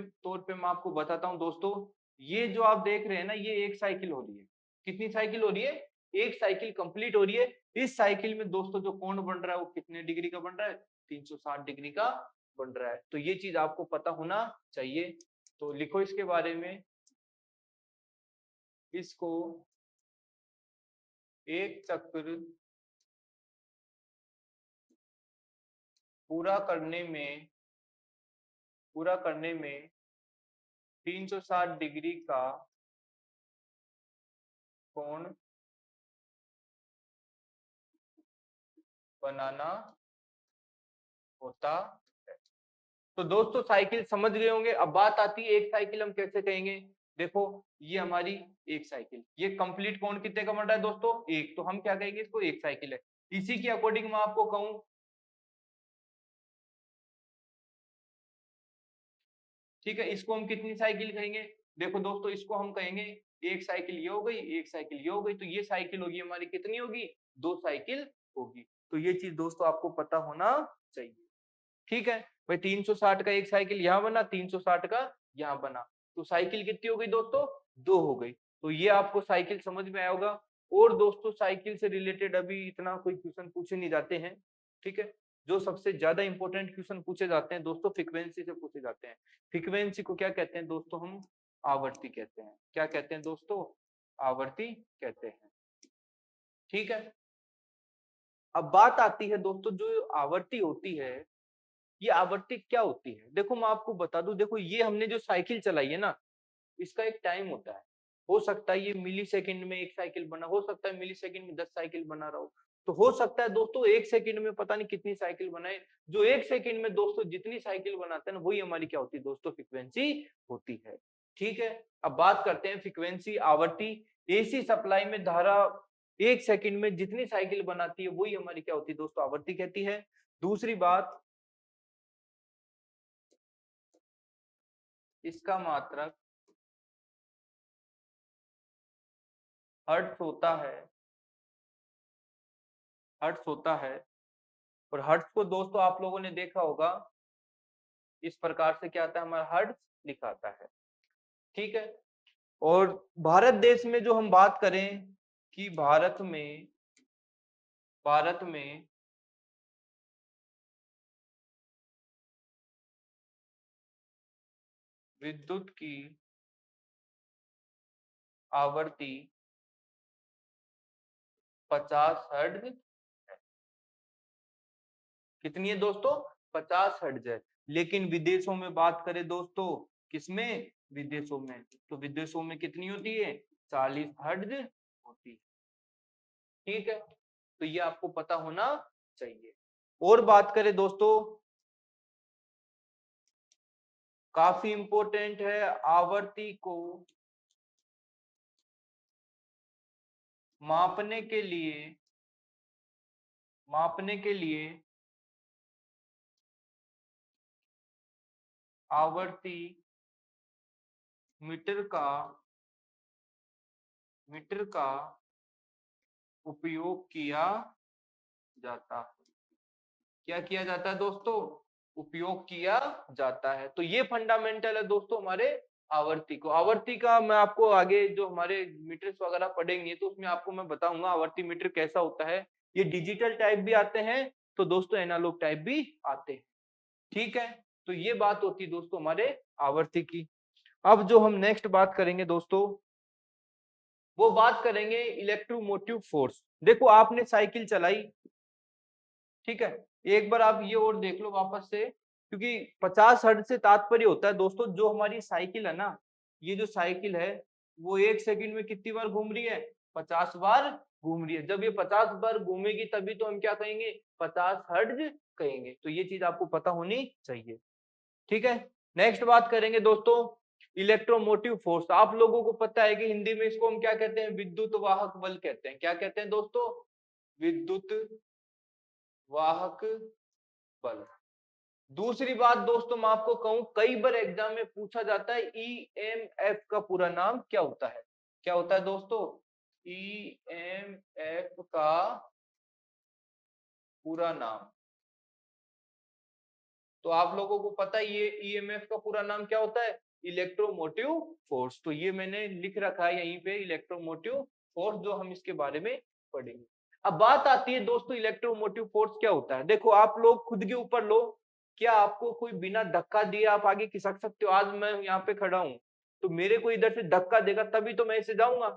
मैं आपको बताता हूं दोस्तों, ये जो आप देख रहे हैं ना, ये एक साइकिल हो रही है। कितनी साइकिल हो रही है, एक साइकिल कंप्लीट हो रही है। इस साइकिल में दोस्तों जो कोण बन रहा है वो कितने डिग्री का बन रहा है, 360 डिग्री का बन रहा है। तो ये चीज आपको पता होना चाहिए। तो लिखो इसके बारे में, इसको एक चक्र पूरा करने में 360 डिग्री का कोण बनाना होता है। तो दोस्तों साइकिल समझ गए होंगे। अब बात आती है एक साइकिल हम कैसे कहेंगे। देखो ये हमारी एक साइकिल, ये कंप्लीट कोण कितने का बन रहा है दोस्तों, एक, तो हम क्या कहेंगे, इसको एक साइकिल है। इसी के अकॉर्डिंग मैं आपको कहूं, ठीक है, इसको हम कितनी साइकिल कहेंगे। देखो दोस्तों इसको हम कहेंगे, एक साइकिल ये हो गई, एक साइकिल ये हो गई, तो ये साइकिल होगी हमारी कितनी होगी, दो साइकिल होगी। तो ये चीज दोस्तों आपको पता होना चाहिए। ठीक है भाई, 360 का एक साइकिल यहाँ बना, 360 का यहाँ बना, तो साइकिल कितनी हो गई दोस्तों, दो हो गई। तो ये आपको साइकिल समझ में आया होगा। और दोस्तों साइकिल से रिलेटेड अभी इतना कोई क्वेश्चन पूछे नहीं जाते हैं। ठीक है, जो सबसे ज्यादा इंपॉर्टेंट क्वेश्चन पूछे जाते हैं दोस्तों फ्रीक्वेंसी से पूछे जाते हैं। फ्रीक्वेंसी को क्या कहते हैं दोस्तों, हम आवर्ती कहते हैं। क्या कहते हैं दोस्तों, आवर्ती कहते हैं। ठीक है, अब बात आती है दोस्तों जो आवर्ती होती है, ये आवर्ती क्या होती है। देखो मैं आपको बता दूं, देखो ये हमने जो साइकिल चलाई है ना, इसका एक टाइम होता है। हो सकता है ये मिली सेकेंड में एक साइकिल बना, हो सकता है मिली सेकेंड में 10 साइकिल बना रहा हो, तो हो सकता है दोस्तों एक सेकंड में पता नहीं कितनी साइकिल बनाए। जो एक सेकंड में दोस्तों जितनी साइकिल बनाते हैं ना, वही हमारी क्या होती है दोस्तों, फ्रीक्वेंसी होती है। ठीक है, अब बात करते हैं फ्रीक्वेंसी आवर्ती। एसी सप्लाई में धारा एक सेकंड में जितनी साइकिल बनाती है वही हमारी क्या होती है दोस्तों, आवर्ती कहती है। दूसरी बात, इसका मात्रक हर्ट्ज होता है, हर्ट्ज होता है। और हर्ट्ज को दोस्तों आप लोगों ने देखा होगा, इस प्रकार से क्या आता है, हमारा हर्ट्ज लिखाता है। ठीक है, और भारत देश में जो हम बात करें कि भारत में विद्युत की आवृत्ति 50 हर्ट्ज है। कितनी है दोस्तों, 50 हर्ट्ज है। लेकिन विदेशों में बात करें दोस्तों, किसमें, विदेशों में, तो विदेशों में कितनी होती है, 40 हर्ट्ज होती है। ठीक है, तो ये आपको पता होना चाहिए। और बात करें दोस्तों, काफी इंपॉर्टेंट है, आवर्ती को मापने के लिए आवर्ती मीटर का उपयोग किया जाता है। क्या किया जाता है दोस्तों, उपयोग किया जाता है। तो ये फंडामेंटल है दोस्तों हमारे आवर्ती को। आवर्ती का मैं आपको आगे जो हमारे मीटर्स वगैरह पढ़ेंगे तो उसमें आपको मैं बताऊंगा आवर्ती मीटर कैसा होता है। ये डिजिटल टाइप भी आते हैं, तो दोस्तों एनालॉग टाइप भी आते हैं। ठीक है, तो ये बात होती है दोस्तों हमारे आवर्ती की। अब जो हम नेक्स्ट बात करेंगे दोस्तों, वो बात करेंगे इलेक्ट्रोमोटिव फोर्स। देखो आपने साइकिल चलाई, ठीक है, एक बार आप ये और देख लो वापस से, क्योंकि 50 हर्ट्ज से तात्पर्य होता है दोस्तों जो हमारी साइकिल है ना, ये जो साइकिल है वो 1 सेकंड में कितनी बार घूम रही है, 50 बार घूम रही है। जब ये 50 बार घूमेगी तभी तो हम क्या कहेंगे, 50 हर्ट्ज कहेंगे। तो ये चीज आपको पता होनी चाहिए, ठीक है। नेक्स्ट बात करेंगे दोस्तों इलेक्ट्रोमोटिव फोर्स। आप लोगों को पता है कि हिंदी में इसको हम क्या कहते हैं, विद्युत वाहक बल कहते हैं। क्या कहते हैं दोस्तों, विद्युत वाहक बल। दूसरी बात दोस्तों मैं आपको कहूं, कई बार एग्जाम में पूछा जाता है ईएमएफ का पूरा नाम क्या होता है। क्या होता है दोस्तों, ईएमएफ का पूरा नाम। तो आप लोगों को पता है ये ईएमएफ का पूरा नाम क्या होता है, इलेक्ट्रोमोटिव फोर्स। तो ये मैंने लिख रखा है यहीं पे, इलेक्ट्रोमोटिव फोर्स, जो हम इसके बारे में पढ़ेंगे। अब बात आती है दोस्तों इलेक्ट्रोमोटिव फोर्स क्या होता है। देखो आप लोग खुद के ऊपर लो, क्या आपको कोई बिना धक्का दिए आप आगे खिसक सकते हो। आज मैं यहाँ पे खड़ा हूं तो मेरे को इधर से धक्का देगा तभी तो मैं इसे जाऊंगा,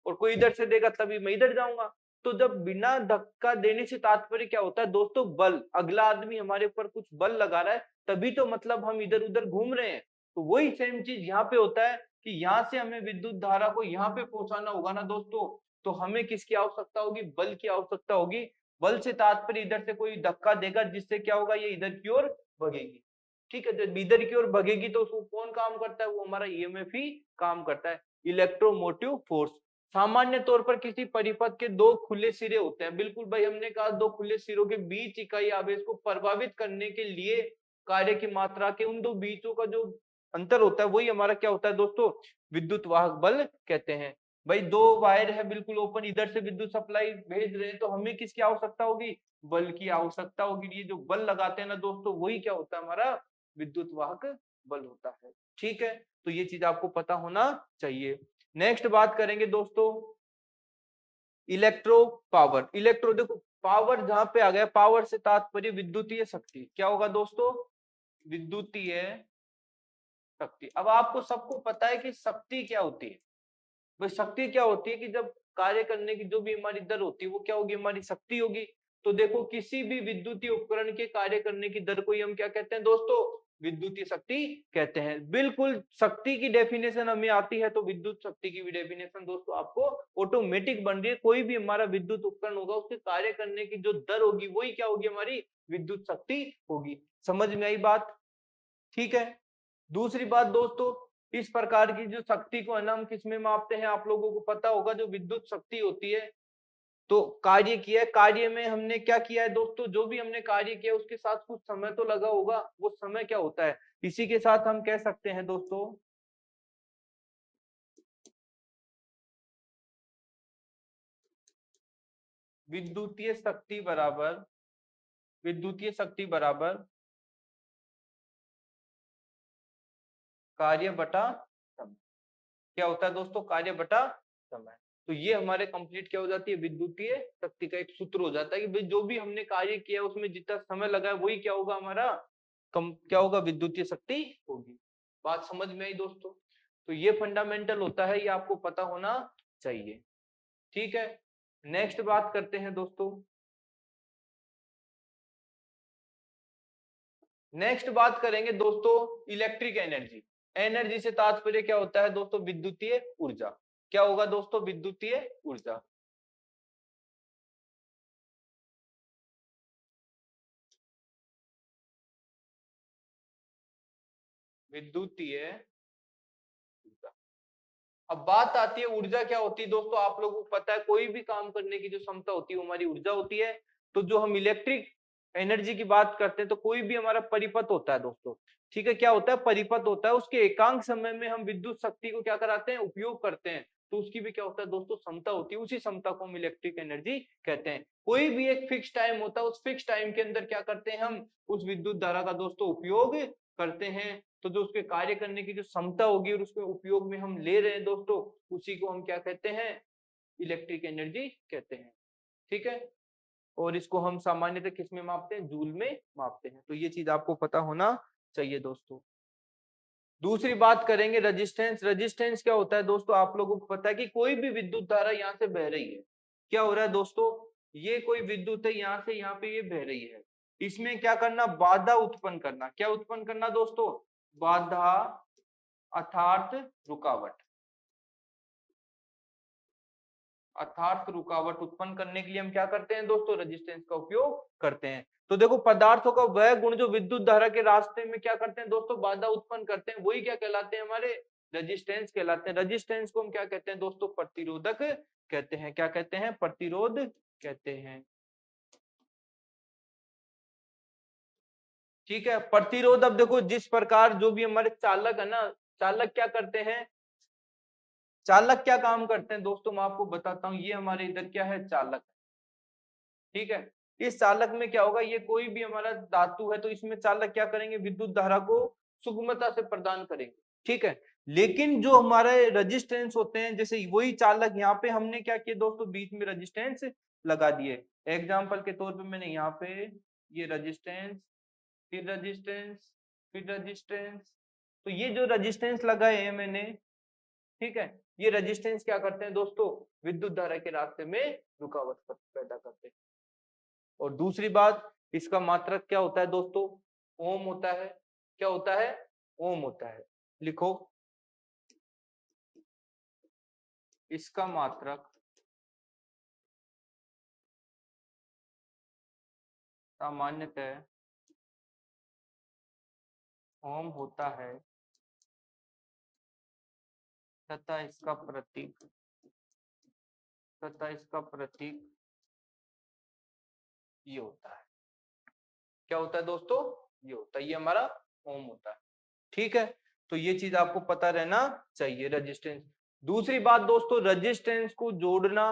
और कोई इधर से देगा तभी मैं इधर जाऊंगा। तो जब बिना धक्का देने से तात्पर्य क्या होता है दोस्तों, बल। अगला आदमी हमारे ऊपर कुछ बल लगा रहा है तभी तो मतलब हम इधर उधर घूम रहे हैं। तो वही सेम चीज यहाँ पे होता है कि यहाँ से हमें विद्युत धारा को यहाँ पे पहुंचाना होगा ना दोस्तों, तो हमें किसकी आवश्यकता होगी, बल की आवश्यकता होगी। बल से तात्पर्य इधर से कोई धक्का देगा जिससे क्या होगा, ये इधर की ओर भगेगी। ठीक है, जब इधर की ओर भगेगी तो उसको कौन काम करता है, वो हमारा ईएमएफ ही काम करता है, इलेक्ट्रोमोटिव फोर्स। सामान्य तौर पर किसी परिपथ के दो खुले सिरे होते हैं। बिल्कुल भाई, हमने कहा दो खुले सिरों के बीच इकाई आवेश को प्रभावित करने के लिए कार्य की मात्रा के उन दो बीचों का जो अंतर होता है वही हमारा क्या होता है दोस्तों, विद्युत वाहक बल कहते हैं। भाई दो वायर है बिल्कुल ओपन, इधर से विद्युत सप्लाई भेज रहे हैं तो हमें किसकी आवश्यकता होगी, बल की आवश्यकता होगी। ये जो बल लगाते हैं ना दोस्तों, वही क्या होता है, हमारा विद्युत वाहक बल होता है। ठीक है, तो ये चीज आपको पता होना चाहिए। नेक्स्ट बात करेंगे दोस्तों इलेक्ट्रो पावर। इलेक्ट्रो, देखो पावर जहां पे आ गया, पावर से तात्पर्य विद्युतीय शक्ति। क्या होगा दोस्तों, विद्युतीय शक्ति। अब आपको सबको पता है कि शक्ति क्या होती है। भाई शक्ति क्या होती है कि जब कार्य करने की जो भी हमारी दर होती है वो क्या होगी, हमारी शक्ति होगी। तो देखो किसी भी विद्युतीय उपकरण के कार्य करने की दर को ही हम क्या कहते हैं दोस्तों, विद्युतीय शक्ति कहते हैं। बिल्कुल शक्ति की डेफिनेशन हमें आती है तो विद्युत शक्ति की भी डेफिनेशन दोस्तों आपको ऑटोमेटिक बन रही है। कोई भी हमारा विद्युत उपकरण होगा उसके कार्य करने की जो दर होगी वही क्या होगी, हमारी विद्युत शक्ति होगी। समझ में आई बात, ठीक है। दूसरी बात दोस्तों, इस प्रकार की जो शक्ति को है ना हम किस में मापते हैं, आप लोगों को पता होगा जो विद्युत शक्ति होती है तो कार्य किया है, कार्य में हमने क्या किया है दोस्तों, जो भी हमने कार्य किया उसके साथ कुछ समय तो लगा होगा, वो समय क्या होता है, इसी के साथ हम कह सकते हैं दोस्तों विद्युतीय शक्ति बराबर, विद्युतीय शक्ति बराबर कार्य बटा समय। क्या होता है दोस्तों, कार्य बटा समय। तो ये हमारे कंप्लीट क्या हो जाती है, विद्युतीय शक्ति का एक सूत्र हो जाता है कि भाई जो भी हमने कार्य किया उसमें जितना समय लगा है वही क्या होगा, हमारा कम क्या होगा, विद्युतीय शक्ति होगी। बात समझ में आई दोस्तों। तो ये फंडामेंटल होता है, ये आपको पता होना चाहिए। ठीक है, नेक्स्ट बात करते हैं दोस्तों। नेक्स्ट बात करेंगे दोस्तों इलेक्ट्रिक एनर्जी। एनर्जी से तात्पर्य क्या होता है दोस्तों, विद्युतीय ऊर्जा। क्या होगा दोस्तों, विद्युतीय ऊर्जा। विद्युतीय ऊर्जा। अब बात आती है ऊर्जा क्या होती है दोस्तों, आप लोगों को पता है कोई भी काम करने की जो क्षमता होती है वो हमारी ऊर्जा होती है। तो जो हम इलेक्ट्रिक एनर्जी की बात करते हैं तो कोई भी हमारा परिपथ होता है दोस्तों, ठीक है, क्या होता है, परिपथ होता है, उसके एकांक समय में हम विद्युत शक्ति को क्या कराते हैं, उपयोग करते हैं। तो उसकी भी क्या होता है दोस्तों, क्षमता होती है, उसी क्षमता को हम इलेक्ट्रिक एनर्जी कहते हैं। कोई भी एक फिक्स टाइम होता है, उस फिक्स टाइम के अंदर क्या करते हैं हम, उस विद्युत धारा का दोस्तों उपयोग करते हैं। तो जो उसके कार्य करने की जो क्षमता होगी और उसके उपयोग में हम ले रहे हैं दोस्तों, उसी को हम क्या कहते हैं, इलेक्ट्रिक एनर्जी कहते हैं। ठीक है, और इसको हम सामान्यतः किस में मापते हैं, जूल में मापते हैं। तो ये चीज आपको पता होना चाहिए दोस्तों। दूसरी बात करेंगे रजिस्टेंस। रजिस्टेंस क्या होता है दोस्तों, आप लोगों को पता है कि कोई भी विद्युत धारा यहाँ से बह रही है, क्या हो रहा है दोस्तों, ये कोई विद्युत है यहाँ से यहाँ पे ये बह रही है, इसमें क्या करना, बाधा उत्पन्न करना। क्या उत्पन्न करना दोस्तों, बाधा अर्थात रुकावट। अर्थात रुकावट उत्पन्न करने के लिए हम क्या करते हैं दोस्तों, रेजिस्टेंस का उपयोग करते हैं। तो देखो पदार्थों का वह गुण जो विद्युत धारा के रास्ते में क्या करते हैं दोस्तों, बाधा उत्पन्न करते हैं, वही क्या कहलाते हैं, हमारे रेजिस्टेंस कहलाते हैं। रेजिस्टेंस को हम क्या कहते हैं दोस्तों, प्रतिरोधक कहते हैं। क्या कहते हैं, प्रतिरोध कहते हैं। ठीक है, प्रतिरोध। अब देखो जिस प्रकार जो भी हमारे चालक है ना, चालक क्या करते हैं, चालक क्या काम करते हैं दोस्तों, मैं आपको बताता हूं। ये हमारे इधर क्या है, चालक। ठीक है, इस चालक में क्या होगा, ये कोई भी हमारा धातु है तो इसमें चालक क्या करेंगे, विद्युत धारा को सुगमता से प्रदान करेंगे। ठीक है, लेकिन जो हमारे रेजिस्टेंस होते हैं, जैसे वही चालक, यहाँ पे हमने क्या किया दोस्तों, बीच में रेजिस्टेंस लगा दिए। एग्जाम्पल के तौर पे मैंने यहाँ पे ये रेजिस्टेंस, फिर रेजिस्टेंस, फिर रेजिस्टेंस, तो ये जो रेजिस्टेंस लगाए हैं मैंने, ठीक है, ये रेजिस्टेंस क्या करते हैं दोस्तों, विद्युत धारा के रास्ते में रुकावट पैदा करते हैं। और दूसरी बात, इसका मात्रक क्या होता है दोस्तों, ओम होता है। क्या होता है, ओम होता है। लिखो, इसका मात्रक सामान्यतः ओम होता है तथा इसका प्रतीक ये होता है। क्या होता है दोस्तों, ये होता है, ये हमारा ओम होता है। ठीक है, तो ये चीज आपको पता रहना चाहिए, रेजिस्टेंस। दूसरी बात दोस्तों, रेजिस्टेंस को जोड़ना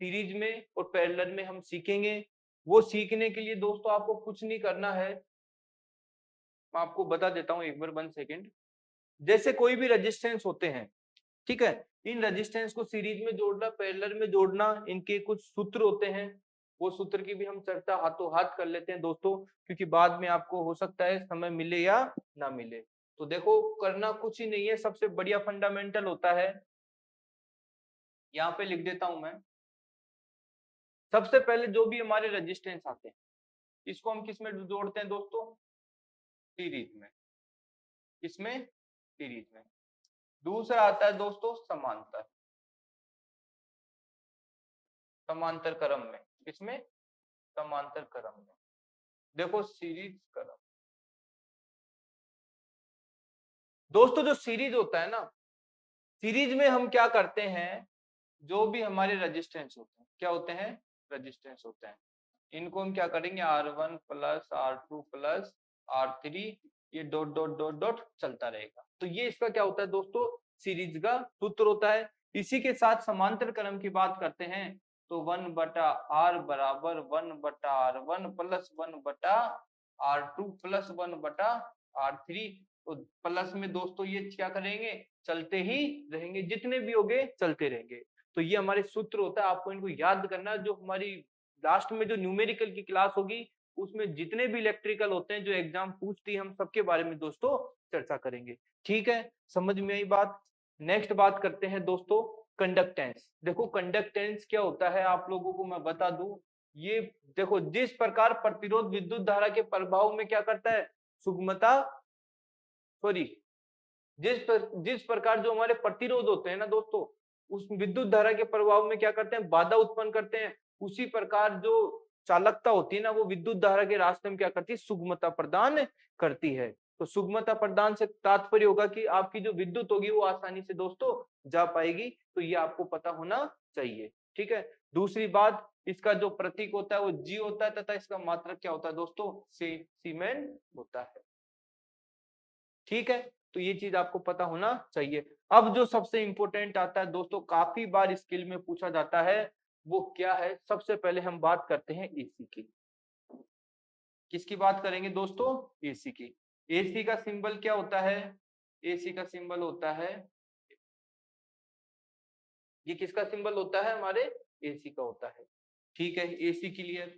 सीरीज में और पैरेलल में हम सीखेंगे। वो सीखने के लिए दोस्तों आपको कुछ नहीं करना है, मैं आपको बता देता हूं एक बार, 1 सेकेंड। जैसे कोई भी रेजिस्टेंस होते हैं, ठीक है, इन रेजिस्टेंस को सीरीज में जोड़ना, पैरेलल में जोड़ना, इनके कुछ सूत्र होते हैं। वो सूत्र की भी हम चर्चा हाथों हाथ कर लेते हैं दोस्तों, क्योंकि बाद में आपको हो सकता है समय मिले या ना मिले। तो देखो करना कुछ ही नहीं है, सबसे बढ़िया फंडामेंटल होता है, यहाँ पे लिख देता हूं मैं। सबसे पहले जो भी हमारे रेजिस्टेंस आते हैं, इसको हम किस में जोड़ते हैं दोस्तों, सीरीज में। किसमें, सीरीज में। दूसरा आता है दोस्तों समांतर, समांतर क्रम में। किसमें, समांतर क्रम में। देखो सीरीज क्रम दोस्तों, जो सीरीज होता है ना, सीरीज में हम क्या करते हैं, जो भी हमारे रेजिस्टेंस होते हैं, क्या होते हैं, रेजिस्टेंस होते हैं, इनको हम क्या करेंगे, R1 plus R2 plus R3, ये डॉट डॉट डॉट डॉट चलता रहेगा। तो ये इसका क्या होता है दोस्तों, सीरीज का सूत्र होता है। इसी के साथ समांतर क्रम की बात करते हैं, तो 1/R बराबर 1/R1 plus 1/R2 plus 1/R3। तो प्लस में दोस्तों ये क्या करेंगे, चलते ही रहेंगे, जितने भी होंगे चलते रहेंगे। तो ये हमारे सूत्र होता है, आपको इनको याद करना। जो हमारी लास्ट में जो न्यूमेरिकल की क्लास होगी, उसमें जितने भी इलेक्ट्रिकल होते हैं जो एग्जाम पूछती है, हम सबके बारे में दोस्तों चर्चा करेंगे। ठीक है, समझ में आई बात। नेक्स्ट बात करते हैं दोस्तों, कंडक्टेंस। देखो कंडक्टेंस क्या होता है, आप लोगों को मैं बता दूं। ये देखो, जिस प्रकार प्रतिरोध विद्युत धारा के प्रभाव में क्या करता है, सुगमता, सॉरी, जिस प्रकार जो हमारे प्रतिरोध होते हैं ना दोस्तों, उस विद्युत धारा के प्रभाव में क्या करते हैं, बाधा उत्पन्न करते हैं। उसी प्रकार जो चालकता होती है ना, वो विद्युत धारा के रास्ते में क्या करती है, सुगमता प्रदान करती है। तो सुगमता प्रदान से तात्पर्य होगा कि आपकी जो विद्युत होगी वो आसानी से दोस्तों जा पाएगी। तो ये आपको पता होना चाहिए। ठीक है, दूसरी बात, इसका जो प्रतीक होता है वो जी होता है, तथा इसका मात्रक क्या होता है दोस्तों, सीमेन होता है। ठीक है, तो ये चीज आपको पता होना चाहिए। अब जो सबसे इंपॉर्टेंट आता है दोस्तों, काफी बार स्किल में पूछा जाता है, वो क्या है, सबसे पहले हम बात करते हैं एसी की। किसकी बात करेंगे दोस्तों, एसी की। एसी का सिंबल क्या होता है, एसी का सिंबल होता है, ये किसका सिंबल होता है, हमारे एसी का होता है। ठीक है, एसी क्लियर।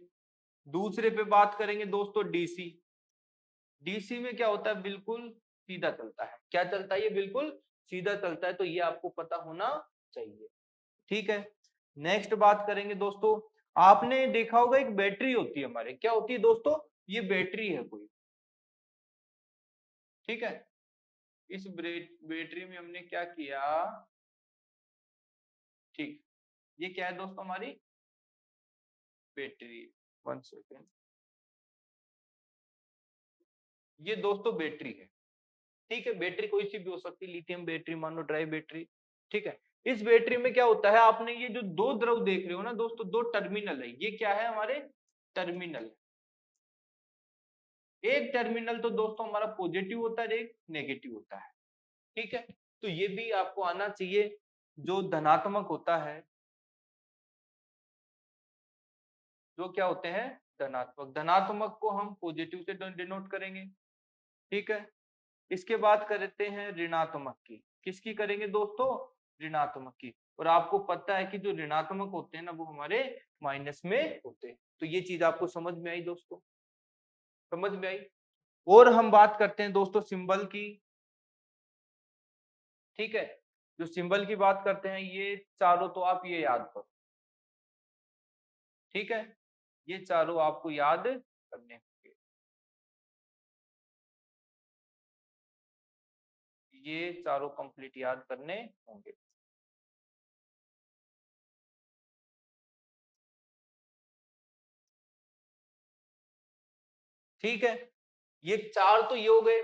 दूसरे पे बात करेंगे दोस्तों, डीसी। डीसी में क्या होता है, बिल्कुल सीधा चलता है। क्या चलता है, ये बिल्कुल सीधा चलता है। तो ये आपको पता होना चाहिए। ठीक है, नेक्स्ट बात करेंगे दोस्तों, आपने देखा होगा एक बैटरी होती है हमारे, क्या होती है दोस्तों, ये बैटरी है कोई, ठीक है। इस बैटरी में हमने क्या किया, ठीक, ये क्या है दोस्तों हमारी बैटरी, 1 सेकेंड, ये दोस्तों बैटरी है, ठीक है। बैटरी कोई सी भी हो सकती है, लिथियम बैटरी मान लो, ड्राई बैटरी, ठीक है। इस बैटरी में क्या होता है, आपने ये जो दो द्रव देख रहे हो ना दोस्तों, दो टर्मिनल है, ये क्या है हमारे टर्मिनल, एक टर्मिनल तो दोस्तों हमारा पॉजिटिव होता है, एक नेगेटिव होता है, ठीक है। तो ये भी आपको आना चाहिए, जो धनात्मक होता है, जो क्या होते हैं धनात्मक, धनात्मक को हम पॉजिटिव से डिनोट करेंगे, ठीक है। इसके बाद करते हैं ऋणात्मक की, किसकी करेंगे दोस्तों, ऋणात्मक की। और आपको पता है कि जो ऋणात्मक होते हैं ना वो हमारे माइनस में होते हैं। तो ये चीज आपको समझ में आई दोस्तों, समझ में आई। और हम बात करते हैं दोस्तों सिंबल की, ठीक है। जो सिंबल की बात करते हैं, ये चारों तो आप ये याद करो, ठीक है। ये चारों आपको याद करने होंगे, ये चारों कंप्लीट याद करने होंगे, ठीक है। ये चार तो ये हो गए,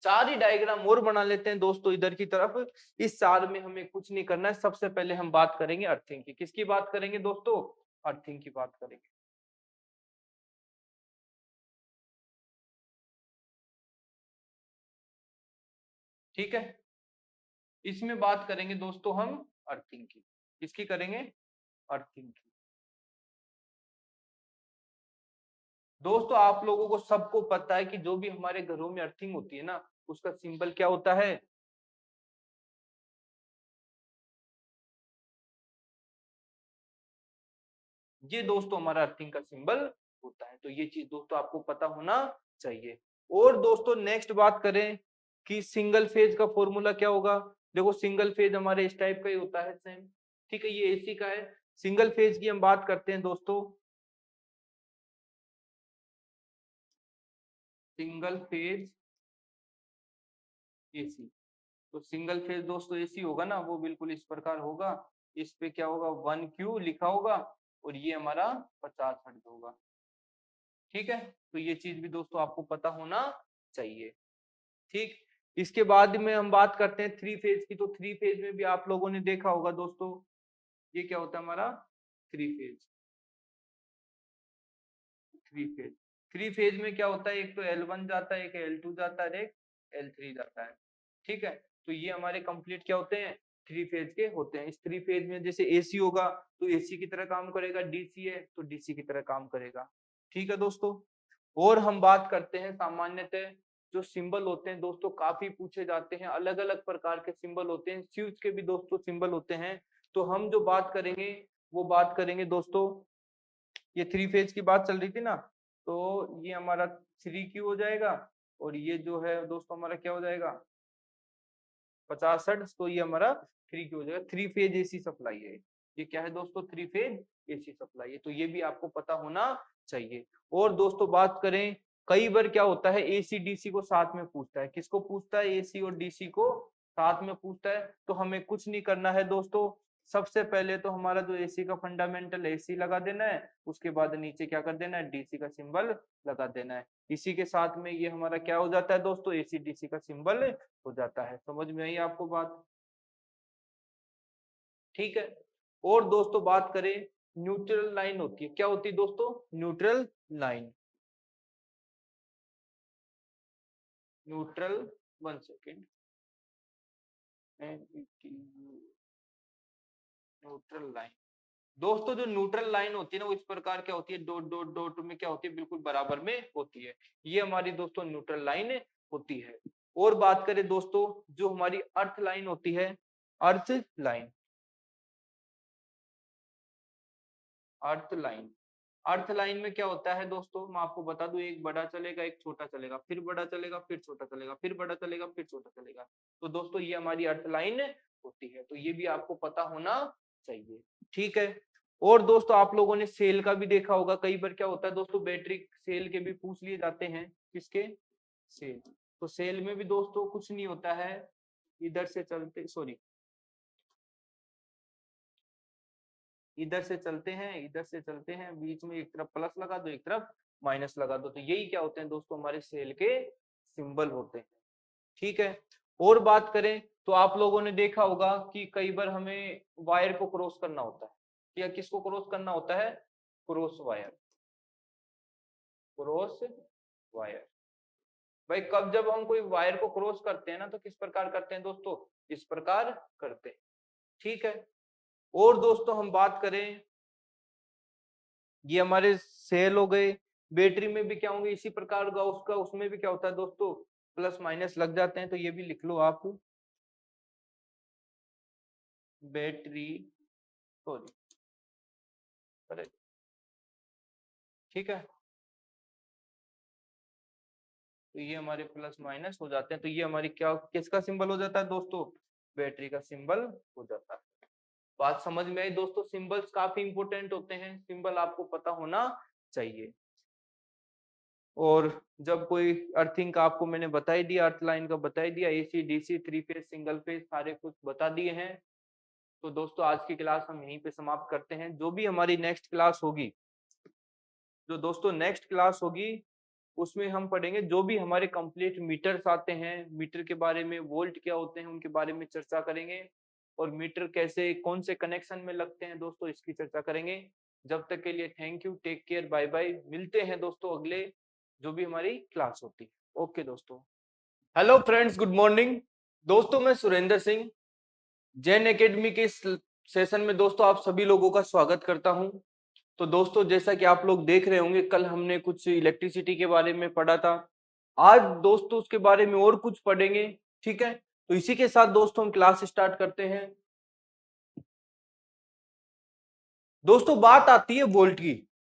चार ही डायग्राम और बना लेते हैं दोस्तों इधर की तरफ। इस चार में हमें कुछ नहीं करना है, सबसे पहले हम बात करेंगे अर्थिंग की। किसकी बात करेंगे दोस्तों, अर्थिंग की बात करेंगे, ठीक है। इसमें बात करेंगे दोस्तों हम अर्थिंग की, किसकी करेंगे, अर्थिंग की। दोस्तों आप लोगों को सबको पता है कि जो भी हमारे घरों में अर्थिंग होती है ना, उसका सिंबल क्या होता है, ये दोस्तों हमारा अर्थिंग का सिंबल होता है। तो ये चीज दोस्तों आपको पता होना चाहिए। और दोस्तों नेक्स्ट बात करें कि सिंगल फेज का फॉर्मूला क्या होगा। देखो सिंगल फेज हमारे इस टाइप का ही होता है सेम, ठीक है, ये एसी का है। सिंगल फेज की हम बात करते हैं दोस्तों, सिंगल फेज एसी। तो सिंगल फेज दोस्तों एसी होगा ना, वो बिल्कुल इस प्रकार होगा। इस पे क्या होगा, 1Q लिखा होगा, और ये हमारा 50 हर्ट्ज होगा, ठीक है। तो ये चीज भी दोस्तों आपको पता होना चाहिए, ठीक। इसके बाद में हम बात करते हैं थ्री फेज की। तो थ्री फेज में भी आप लोगों ने देखा होगा दोस्तों, ये क्या होता है हमारा three phase, three phase. Three phase में क्या होता है, एक तो L1 जाता है, एक L2 जाता है, एक L3 जाता है, ठीक है। तो ये हमारे कंप्लीट क्या होते हैं, थ्री फेज के होते हैं। इस थ्री फेज में जैसे एसी होगा तो एसी की तरह काम करेगा, डीसी है तो डीसी की तरह काम करेगा, ठीक है दोस्तों। और हम बात करते हैं सामान्यतः जो सिंबल होते हैं दोस्तों, काफी पूछे जाते हैं, अलग अलग प्रकार के सिंबल होते हैं, स्विच के भी दोस्तों सिंबल होते हैं। तो हम जो बात करेंगे वो बात करेंगे दोस्तों, ये थ्री फेज की बात चल रही थी ना, तो ये हमारा 3Q हो जाएगा, और ये जो है दोस्तों हमारा क्या हो जाएगा 50 हर्ट्ज। तो ये हमारा 3Q हो जाएगा, थ्री फेज एसी सप्लाई है। ये क्या है दोस्तों, थ्री फेज एसी सप्लाई है। तो ये भी आपको पता होना चाहिए। और दोस्तों बात करें, कई बार क्या होता है एसी डीसी को साथ में पूछता है, किसको पूछता है, एसी और डीसी को साथ में पूछता है। तो हमें कुछ नहीं करना है दोस्तों, सबसे पहले तो हमारा जो एसी का फंडामेंटल एसी लगा देना है, उसके बाद नीचे क्या कर देना है, डीसी का सिंबल लगा देना है। इसी के साथ में ये हमारा क्या हो जाता है दोस्तों, एसी डीसी का सिंबल हो जाता है। समझ में आई आपको बात, ठीक है। और दोस्तों बात करें, न्यूट्रल लाइन होती है, क्या होती है दोस्तों, neutral line, neutral, 1 second, neutral line. दोस्तों जो न्यूट्रल लाइन होती है ना, वो इस प्रकार क्या होती है, डॉट डॉट डॉट में क्या होती है, बिल्कुल बराबर में होती है। ये हमारी दोस्तों न्यूट्रल लाइन होती है। और बात करें दोस्तों, जो हमारी अर्थ लाइन होती है, अर्थ लाइन, अर्थ लाइन, अर्थ लाइन में क्या होता है दोस्तों, मैं आपको बता दूं, एक बड़ा चलेगा एक छोटा चलेगा, फिर बड़ा चलेगा फिर छोटा चलेगा, फिर बड़ा चलेगा फिर छोटा चलेगा। तो दोस्तों ये हमारी अर्थ लाइन होती है। तो ये भी आपको पता होना चाहिए, ठीक है। और दोस्तों आप लोगों ने सेल का भी देखा होगा, कई बार क्या होता है दोस्तों, बैटरी सेल के भी पूछ लिए जाते हैं। किसके? सेल। तो सेल में भी दोस्तों कुछ नहीं होता है, इधर से चलते, सॉरी, इधर से चलते हैं, इधर से चलते हैं, बीच में एक तरफ प्लस लगा दो, एक तरफ माइनस लगा दो, तो यही क्या होते हैं दोस्तों, हमारे सेल के सिंबल होते हैं। ठीक है। और बात करें तो आप लोगों ने देखा होगा कि कई बार हमें वायर को क्रॉस करना होता है, या किसको क्रॉस करना होता है? Cross wire, cross wire. भाई कब जब हम कोई वायर को क्रॉस करते हैं ना, तो किस प्रकार करते हैं दोस्तों? इस प्रकार करते हैं। ठीक है। और दोस्तों हम बात करें, ये हमारे सेल हो गए, बैटरी में भी क्या होंगे इसी प्रकार का, उसका उसमें भी क्या होता है दोस्तों, प्लस माइनस लग जाते हैं, तो ये भी लिख लो आप, बैटरी, सॉरी, ठीक है। तो ये हमारे प्लस माइनस हो जाते हैं, तो ये हमारी क्या, किसका सिंबल हो जाता है दोस्तों? बैटरी का सिंबल हो जाता है। बात समझ में आई दोस्तों? सिंबल्स काफी इंपोर्टेंट होते हैं, सिंबल आपको पता होना चाहिए। और जब कोई अर्थिंग का आपको मैंने बता ही दिया, अर्थ लाइन का बता ही दिया, AC DC three phase single phase सारे कुछ बता दिए हैं। तो दोस्तों आज की क्लास हम यहीं पे समाप्त करते हैं। जो भी हमारी नेक्स्ट क्लास होगी, जो दोस्तों नेक्स्ट क्लास होगी, उसमें हम पढ़ेंगे जो भी हमारे कंप्लीट मीटर्स आते हैं, मीटर के बारे में, वोल्ट क्या होते हैं उनके बारे में चर्चा करेंगे, और मीटर कैसे कौन से कनेक्शन में लगते हैं दोस्तों, इसकी चर्चा करेंगे। जब तक के लिए thank you, take care, bye bye. मिलते हैं दोस्तों अगले जो भी हमारी क्लास होती है। ओके दोस्तों। Hello friends, good morning. दोस्तों मैं सुरेंद्र सिंह, जैन एकेडमी के इस सेशन में दोस्तों आप सभी लोगों का स्वागत करता हूं। तो दोस्तों जैसा कि आप लोग देख रहे होंगे, कल हमने कुछ इलेक्ट्रिसिटी के बारे में पढ़ा था, आज दोस्तों उसके बारे में और कुछ पढ़ेंगे। ठीक है। तो इसी के साथ दोस्तों हम क्लास स्टार्ट करते हैं। दोस्तों बात आती है वोल्ट की।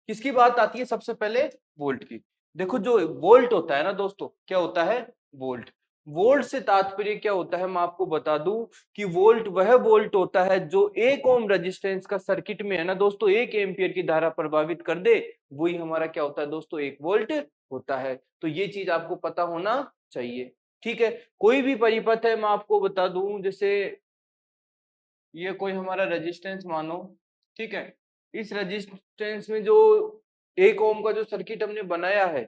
किसकी बात आती है? सबसे पहले वोल्ट की। देखो जो वोल्ट होता है ना दोस्तों, क्या होता है? वोल्ट। वोल्ट से तात्पर्य क्या होता है, मैं आपको बता दूं कि वोल्ट वह वोल्ट होता है जो 1 ओम रेजिस्टेंस का सर्किट में है ना दोस्तों 1 एम्पियर की धारा प्रभावित कर दे, वही हमारा क्या होता है दोस्तों? 1 वोल्ट होता है। तो ये चीज आपको पता होना चाहिए। ठीक है। कोई भी परिपथ है, मैं आपको बता दूं, जैसे ये कोई हमारा रेजिस्टेंस मानो, ठीक है। इस रेजिस्टेंस में जो 1 ओम का जो सर्किट हमने बनाया है,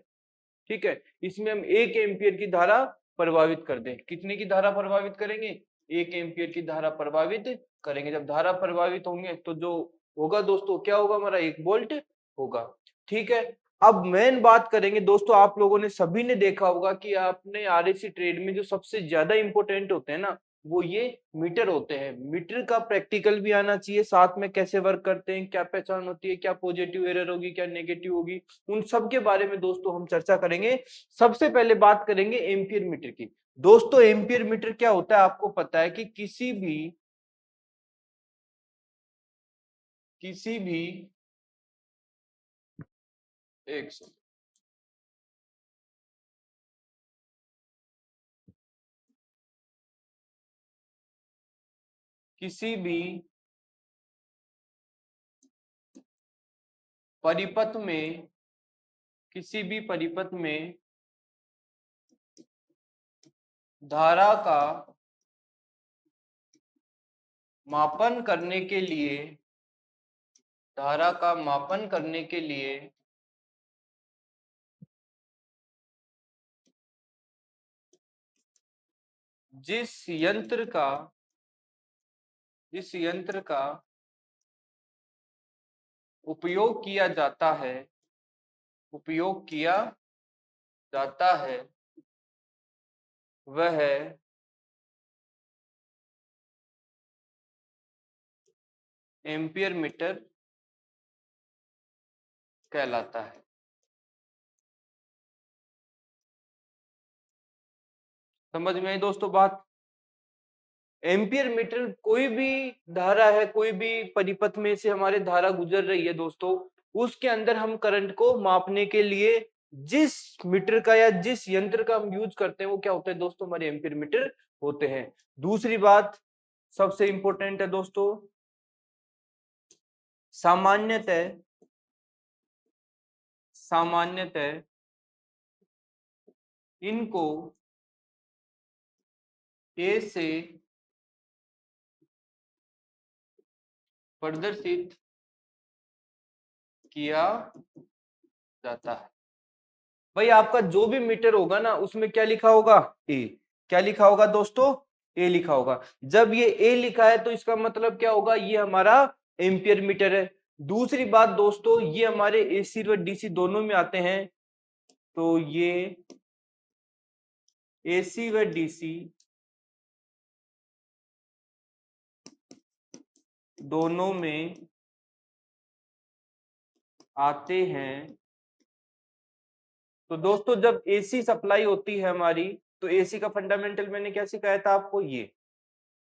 ठीक है, इसमें हम 1 एम्पियर की धारा प्रभावित कर दें। कितने की धारा प्रभावित करेंगे? 1 एम्पियर की धारा प्रभावित करेंगे। जब धारा प्रभावित होंगे तो जो होगा दोस्तों, क्या होगा? हमारा 1 वोल्ट होगा। ठीक है। अब मेन बात करेंगे दोस्तों, आप लोगों ने सभी ने देखा होगा कि आपने आरएसी ट्रेड में जो सबसे ज्यादा इंपॉर्टेंट होते हैं ना, वो ये मीटर होते हैं। मीटर का प्रैक्टिकल भी आना चाहिए, साथ में कैसे वर्क करते हैं, क्या पहचान होती है, क्या पॉजिटिव एरर होगी, क्या नेगेटिव होगी, उन सब के बारे में दोस्तों हम चर्चा करेंगे। सबसे पहले बात करेंगे एम्पियर मीटर की। दोस्तों एम्पियर मीटर क्या होता है? आपको पता है कि किसी भी एक सेकंड, किसी भी परिपथ में, किसी भी परिपथ में धारा का मापन करने के लिए, धारा का मापन करने के लिए जिस यंत्र का, जिस यंत्र का उपयोग किया जाता है, उपयोग किया जाता है, वह एम्पियर मीटर कहलाता है। समझ में आई दोस्तों बात? एम्पियर मीटर कोई भी धारा है, कोई भी परिपथ में से हमारे धारा गुजर रही है दोस्तों, उसके अंदर हम करंट को मापने के लिए जिस मीटर का या जिस यंत्र का हम यूज करते हैं, वो क्या होता है दोस्तों? हमारे एम्पियर मीटर होते हैं। दूसरी बात सबसे इंपॉर्टेंट है दोस्तों, सामान्यतः सामान्यतः इनको ए से प्रदर्शित किया जाता है। भाई आपका जो भी मीटर होगा ना उसमें क्या लिखा होगा, ए। क्या लिखा होगा दोस्तों, ए लिखा होगा। जब ये ए लिखा है तो इसका मतलब क्या होगा, ये हमारा एम्पियर मीटर है। दूसरी बात दोस्तों, ये हमारे एसी व डीसी दोनों में आते हैं, तो ये एसी व डीसी दोनों में आते हैं। तो दोस्तों जब एसी सप्लाई होती है हमारी, तो एसी का फंडामेंटल मैंने क्या सिखाया था आपको, ये।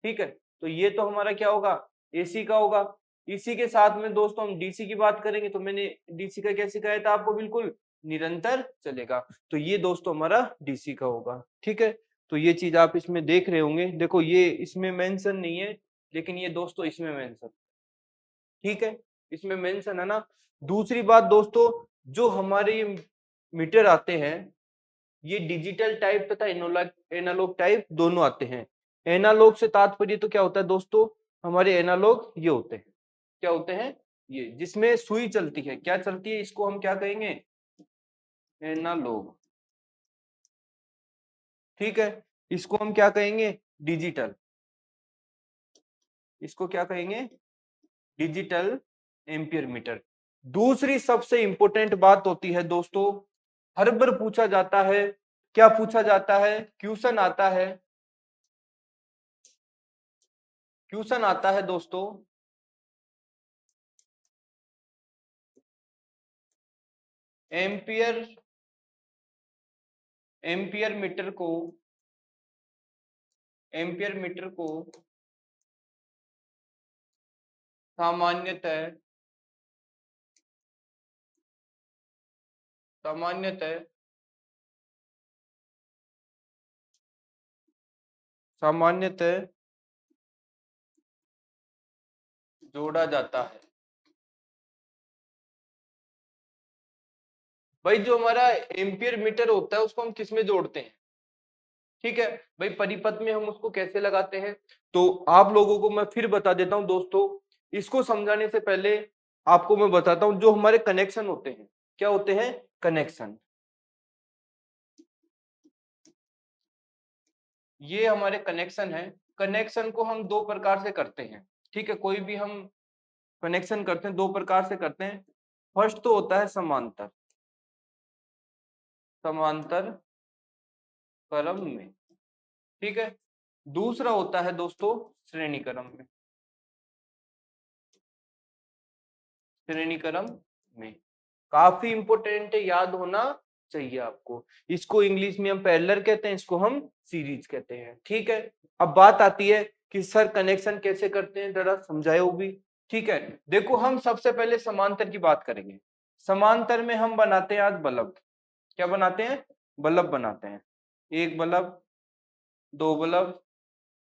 ठीक है, तो ये तो हमारा क्या होगा, एसी का होगा। इसी के साथ में दोस्तों हम डीसी की बात करेंगे, तो मैंने डीसी का क्या सिखाया था आपको, बिल्कुल निरंतर चलेगा। तो ये दोस्तों हमारा डीसी का होगा। ठीक है, तो ये चीज आप इसमें देख रहे होंगे। देखो ये इसमें मेंशन नहीं है, लेकिन ये दोस्तों इसमें मेंशन। ठीक है, इसमें मेंशन है ना। दूसरी बात दोस्तों, जो हमारे ये मीटर आते हैं, ये डिजिटल टाइप तथा एनालॉग टाइप दोनों आते हैं। एनालॉग से तात्पर्य तो क्या होता है दोस्तों, हमारे एनालॉग ये होते हैं। क्या होते हैं, ये जिसमें सुई चलती है, क्या चलती है, इसको हम क्या कहेंगे, एनालॉग। ठीक है, इसको हम क्या कहेंगे, डिजिटल। इसको क्या कहेंगे, डिजिटल एम्पियर मीटर। दूसरी सबसे इंपॉर्टेंट बात होती है दोस्तों, हर बार पूछा जाता है, क्या पूछा जाता है, क्वेश्चन आता है, क्वेश्चन आता है दोस्तों, एम्पियर एम्पियर मीटर को एम्पियर मीटर को सामान्यतः सामान्यतः सामान्यतः जोड़ा जाता है। भाई जो हमारा एम्पियर मीटर होता है उसको हम किस में जोड़ते हैं, ठीक है भाई, परिपथ में हम उसको कैसे लगाते हैं, तो आप लोगों को मैं फिर बता देता हूं दोस्तों। इसको समझाने से पहले आपको मैं बताता हूं, जो हमारे कनेक्शन होते हैं, क्या होते हैं, कनेक्शन। ये हमारे कनेक्शन है। कनेक्शन को हम दो प्रकार से करते हैं। ठीक है, कोई भी हम कनेक्शन करते हैं दो प्रकार से करते हैं। फर्स्ट तो होता है समांतर, समांतर क्रम में। ठीक है, दूसरा होता है दोस्तों श्रेणी क्रम में, श्रेणी क्रम में। काफी इंपोर्टेंट है, याद होना चाहिए आपको। इसको इंग्लिश में हम पैरेलल कहते हैं, इसको हम सीरीज कहते हैं। ठीक है, अब बात आती है कि सर कनेक्शन कैसे करते हैं, जरा समझाओ भी। ठीक है, देखो हम सबसे पहले समांतर की बात करेंगे। समांतर में हम बनाते हैं आज बल्ब। क्या बनाते हैं, बल्ब बनाते हैं। एक बल्ब, दो बल्ब,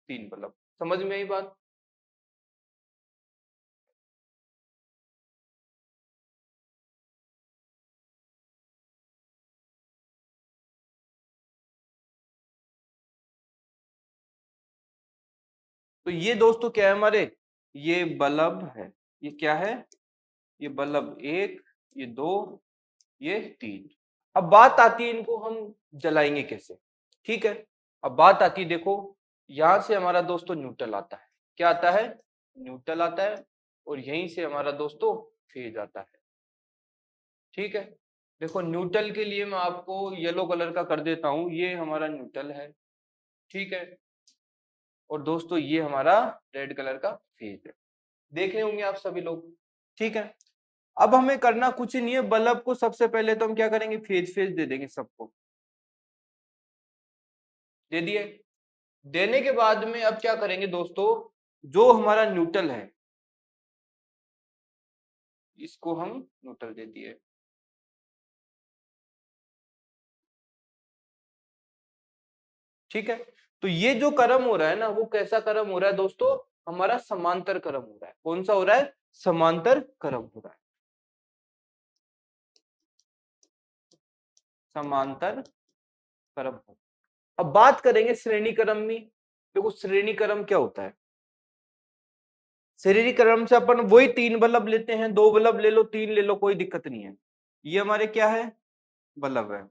तीन बल्ब। समझ में आई बात। तो ये दोस्तों क्या है हमारे, ये बल्ब है। ये क्या है, ये बल्ब एक, ये दो, ये तीन। अब बात आती है इनको हम जलाएंगे कैसे। ठीक है, अब बात आती है, देखो यहां से हमारा दोस्तों न्यूट्रल आता है। क्या आता है, न्यूट्रल आता है, और यहीं से हमारा दोस्तों फेज आता है। ठीक है, देखो न्यूट्रल के लिए मैं आपको येलो कलर का कर देता हूं, ये हमारा न्यूट्रल है। ठीक है, और दोस्तों ये हमारा रेड कलर का फेज है। देख रहे होंगे आप सभी लोग। ठीक है, अब हमें करना कुछ नहीं है, बल्ब को सबसे पहले तो हम क्या करेंगे, फेज फेज दे देंगे सबको। दे दिए, देने के बाद में अब क्या करेंगे दोस्तों, जो हमारा न्यूट्रल है इसको हम न्यूट्रल दे दिए। ठीक है, तो ये जो कर्म हो रहा है ना, वो कैसा कर्म हो रहा है दोस्तों, हमारा समांतर कर्म हो रहा है। कौन सा हो रहा है, समांतर क्रम हो रहा है, समांतर क्रम। अब बात करेंगे श्रेणी क्रम में। देखो श्रेणी क्रम क्या होता है। श्रेणी क्रम से अपन वही 3 बल्ब लेते हैं, 2 बल्ब ले लो, 3 ले लो, कोई दिक्कत नहीं है। ये हमारे क्या है, बल्ब है,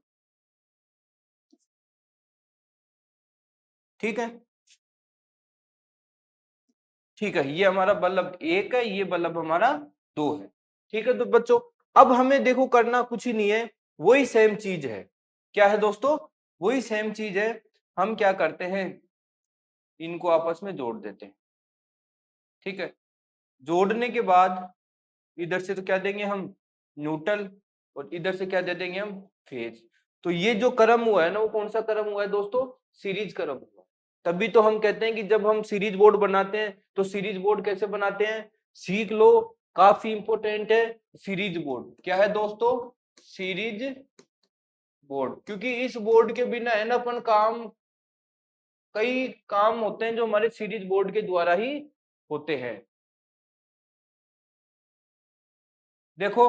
ठीक है। ठीक है, ये हमारा बल्ब 1 है, ये बल्ब हमारा 2 है, ठीक है। तो बच्चों अब हमें देखो करना कुछ ही नहीं है, वही सेम चीज है। क्या है दोस्तों, वही सेम चीज है। हम क्या करते हैं, इनको आपस में जोड़ देते हैं, ठीक है। जोड़ने के बाद इधर से तो क्या देंगे हम, न्यूट्रल, और इधर से क्या दे देंगे हम, फेज। तो ये जो क्रम हुआ है ना, वो कौन सा क्रम हुआ है दोस्तों, सीरीज क्रम हुआ। तभी तो हम कहते हैं कि जब हम सीरीज बोर्ड बनाते हैं तो सीरीज बोर्ड कैसे बनाते हैं, सीख लो, काफी इंपॉर्टेंट है। सीरीज बोर्ड क्या है दोस्तों, सीरीज बोर्ड, क्योंकि इस बोर्ड के बिना है ना अपन काम, कई काम होते हैं जो हमारे सीरीज बोर्ड के द्वारा ही होते हैं। देखो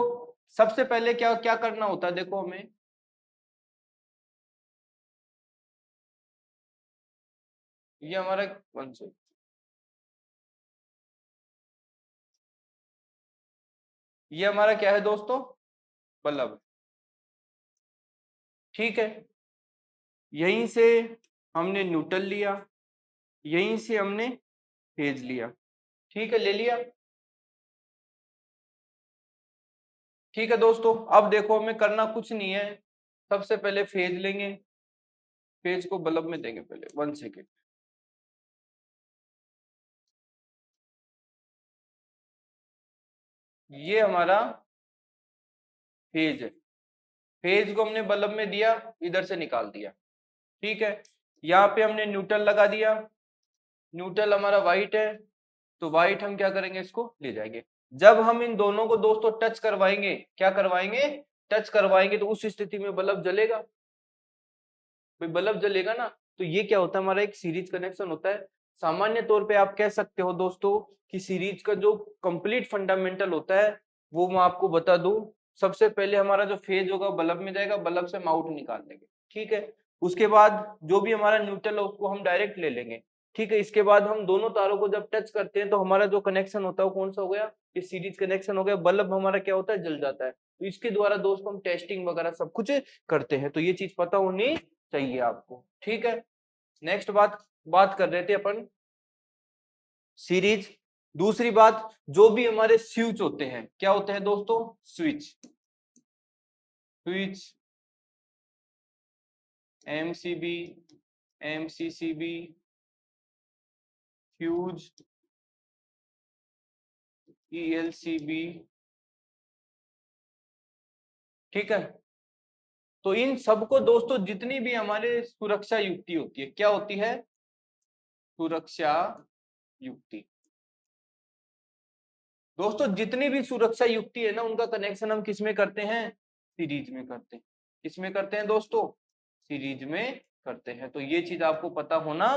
सबसे पहले क्या क्या करना होता है, देखो हमें, ये हमारा कौन से, ये हमारा क्या है दोस्तों, बल्ब, ठीक है। यहीं से हमने न्यूट्रल लिया, यहीं से हमने फेज लिया, ठीक है, ले लिया। ठीक है दोस्तों, अब देखो हमें करना कुछ नहीं है, सबसे पहले फेज लेंगे, फेज को बल्ब में देंगे पहले, 1 सेकेंड। ये हमारा फेज है, फेज को हमने बल्ब में दिया, इधर से निकाल दिया, ठीक है। यहाँ पे हमने न्यूट्रल लगा दिया, न्यूट्रल हमारा व्हाइट है, तो व्हाइट हम क्या करेंगे, इसको ले जाएंगे। जब हम इन दोनों को दोस्तों टच करवाएंगे, क्या करवाएंगे, टच करवाएंगे, तो उस स्थिति में बल्ब जलेगा, भाई बल्ब जलेगा ना। तो ये क्या होता है, हमारा एक सीरीज कनेक्शन होता है। सामान्य तौर पे आप कह सकते हो दोस्तों कि सीरीज का जो कंप्लीट फंडामेंटल होता है वो मैं आपको बता दूं। सबसे पहले हमारा जो फेज होगा बल्ब में जाएगा, बल्ब से हम आउट निकाल देंगे, ठीक है। उसके बाद जो भी हमारा न्यूट्रल है उसको हम डायरेक्ट ले लेंगे, ठीक है। इसके बाद हम दोनों तारों को जब टच करते हैं तो हमारा जो कनेक्शन होता है वो कौन सा हो गया, ये सीरीज कनेक्शन हो गया। बल्ब हमारा क्या होता है, जल जाता है। तो इसके द्वारा दोस्तों हम टेस्टिंग वगैरह सब कुछ करते हैं, तो ये चीज पता होनी चाहिए आपको, ठीक है। नेक्स्ट बात बात कर रहे थे अपन सीरीज। दूसरी बात, जो भी हमारे स्विच होते हैं, क्या होते हैं दोस्तों, switch, switch, MCB, MCCB, fuse, ELCB, ठीक है। तो इन सबको दोस्तों जितनी भी हमारे सुरक्षा युक्ति होती है, क्या होती है, सुरक्षा युक्ति। दोस्तों जितनी भी सुरक्षा युक्ति है ना, उनका कनेक्शन हम किस में करते हैं, सीरीज में करते हैं। किस में करते हैं दोस्तों, सीरीज में करते हैं। तो ये चीज आपको पता होना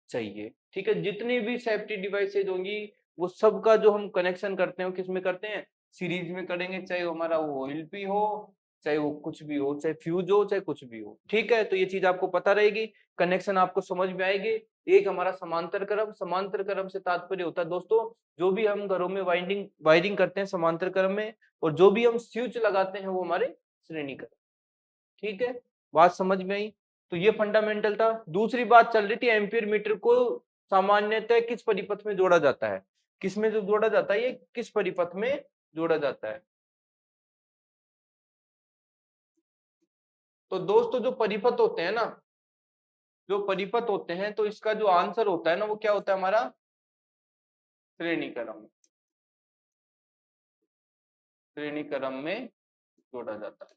चाहिए, ठीक है। जितनी भी सेफ्टी डिवाइसेज होंगी वो सबका जो हम कनेक्शन करते हैं वो किस में करते हैं, सीरीज में करेंगे। चाहे वो हमारा वो एलपी हो, चाहे वो कुछ भी हो, चाहे फ्यूज हो, चाहे कुछ भी हो, ठीक है। तो ये चीज आपको पता रहेगी, कनेक्शन आपको समझ में आएगी। एक हमारा समांतर क्रम, समांतर क्रम से तात्पर्य होता है दोस्तों जो भी हम घरों में वायरिंग करते हैं समांतर क्रम में, और जो भी हम स्विच लगाते हैं वो हमारे श्रेणी क्रम, ठीक है। बात समझ में आई। तो ये फंडामेंटल था। दूसरी बात चल रही थी एम्पीयर मीटर को सामान्यतः किस परिपथ में जोड़ा जाता है, किस में जो जोड़ा जाता है, ये किस परिपथ में जोड़ा जाता है। तो दोस्तों जो परिपथ होते हैं ना, जो परिपथ होते हैं, तो इसका जो आंसर होता है ना वो क्या होता है हमारा, श्रेणी क्रम, श्रेणी क्रम में जोड़ा जाता है।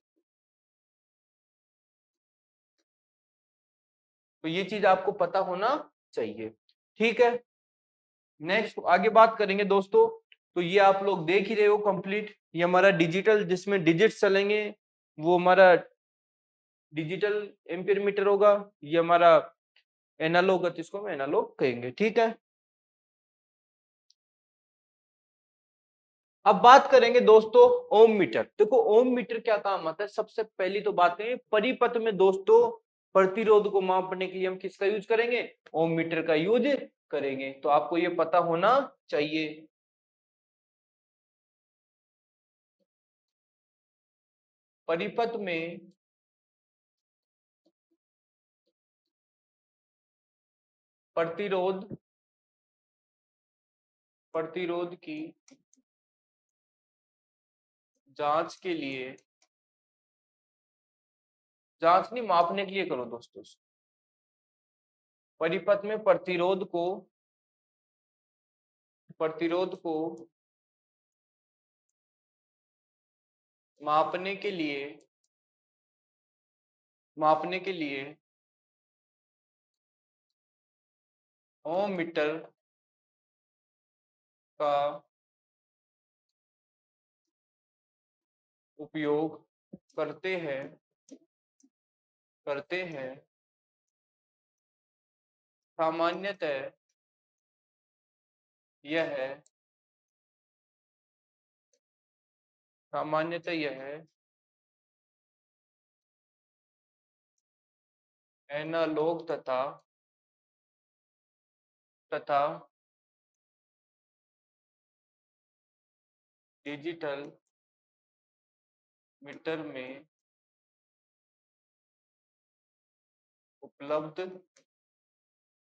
तो ये चीज आपको पता होना चाहिए, ठीक है। नेक्स्ट आगे बात करेंगे दोस्तों। तो ये आप लोग देख ही रहे हो कंप्लीट, ये हमारा डिजिटल जिसमें डिजिट्स चलेंगे वो हमारा डिजिटल एम्पीयर मीटर होगा। ये हमारा एनालॉग, जिसको हम एनालॉग कहेंगे, ठीक है। अब बात करेंगे दोस्तों ओम मीटर। देखो ओम मीटर क्या काम आता है, सबसे पहली तो बात है परिपथ में दोस्तों प्रतिरोध को मापने के लिए हम किसका यूज करेंगे, ओम मीटर का यूज करेंगे। तो आपको ये पता होना चाहिए। परिपथ में प्रतिरोध प्रतिरोध की जांच के लिए, जांच नहीं मापने के लिए करो दोस्तों, परिपथ में प्रतिरोध को मापने के लिए ओम मीटर का उपयोग करते हैं। सामान्यतः यह एनालॉग तथा डिजिटल मीटर में उपलब्ध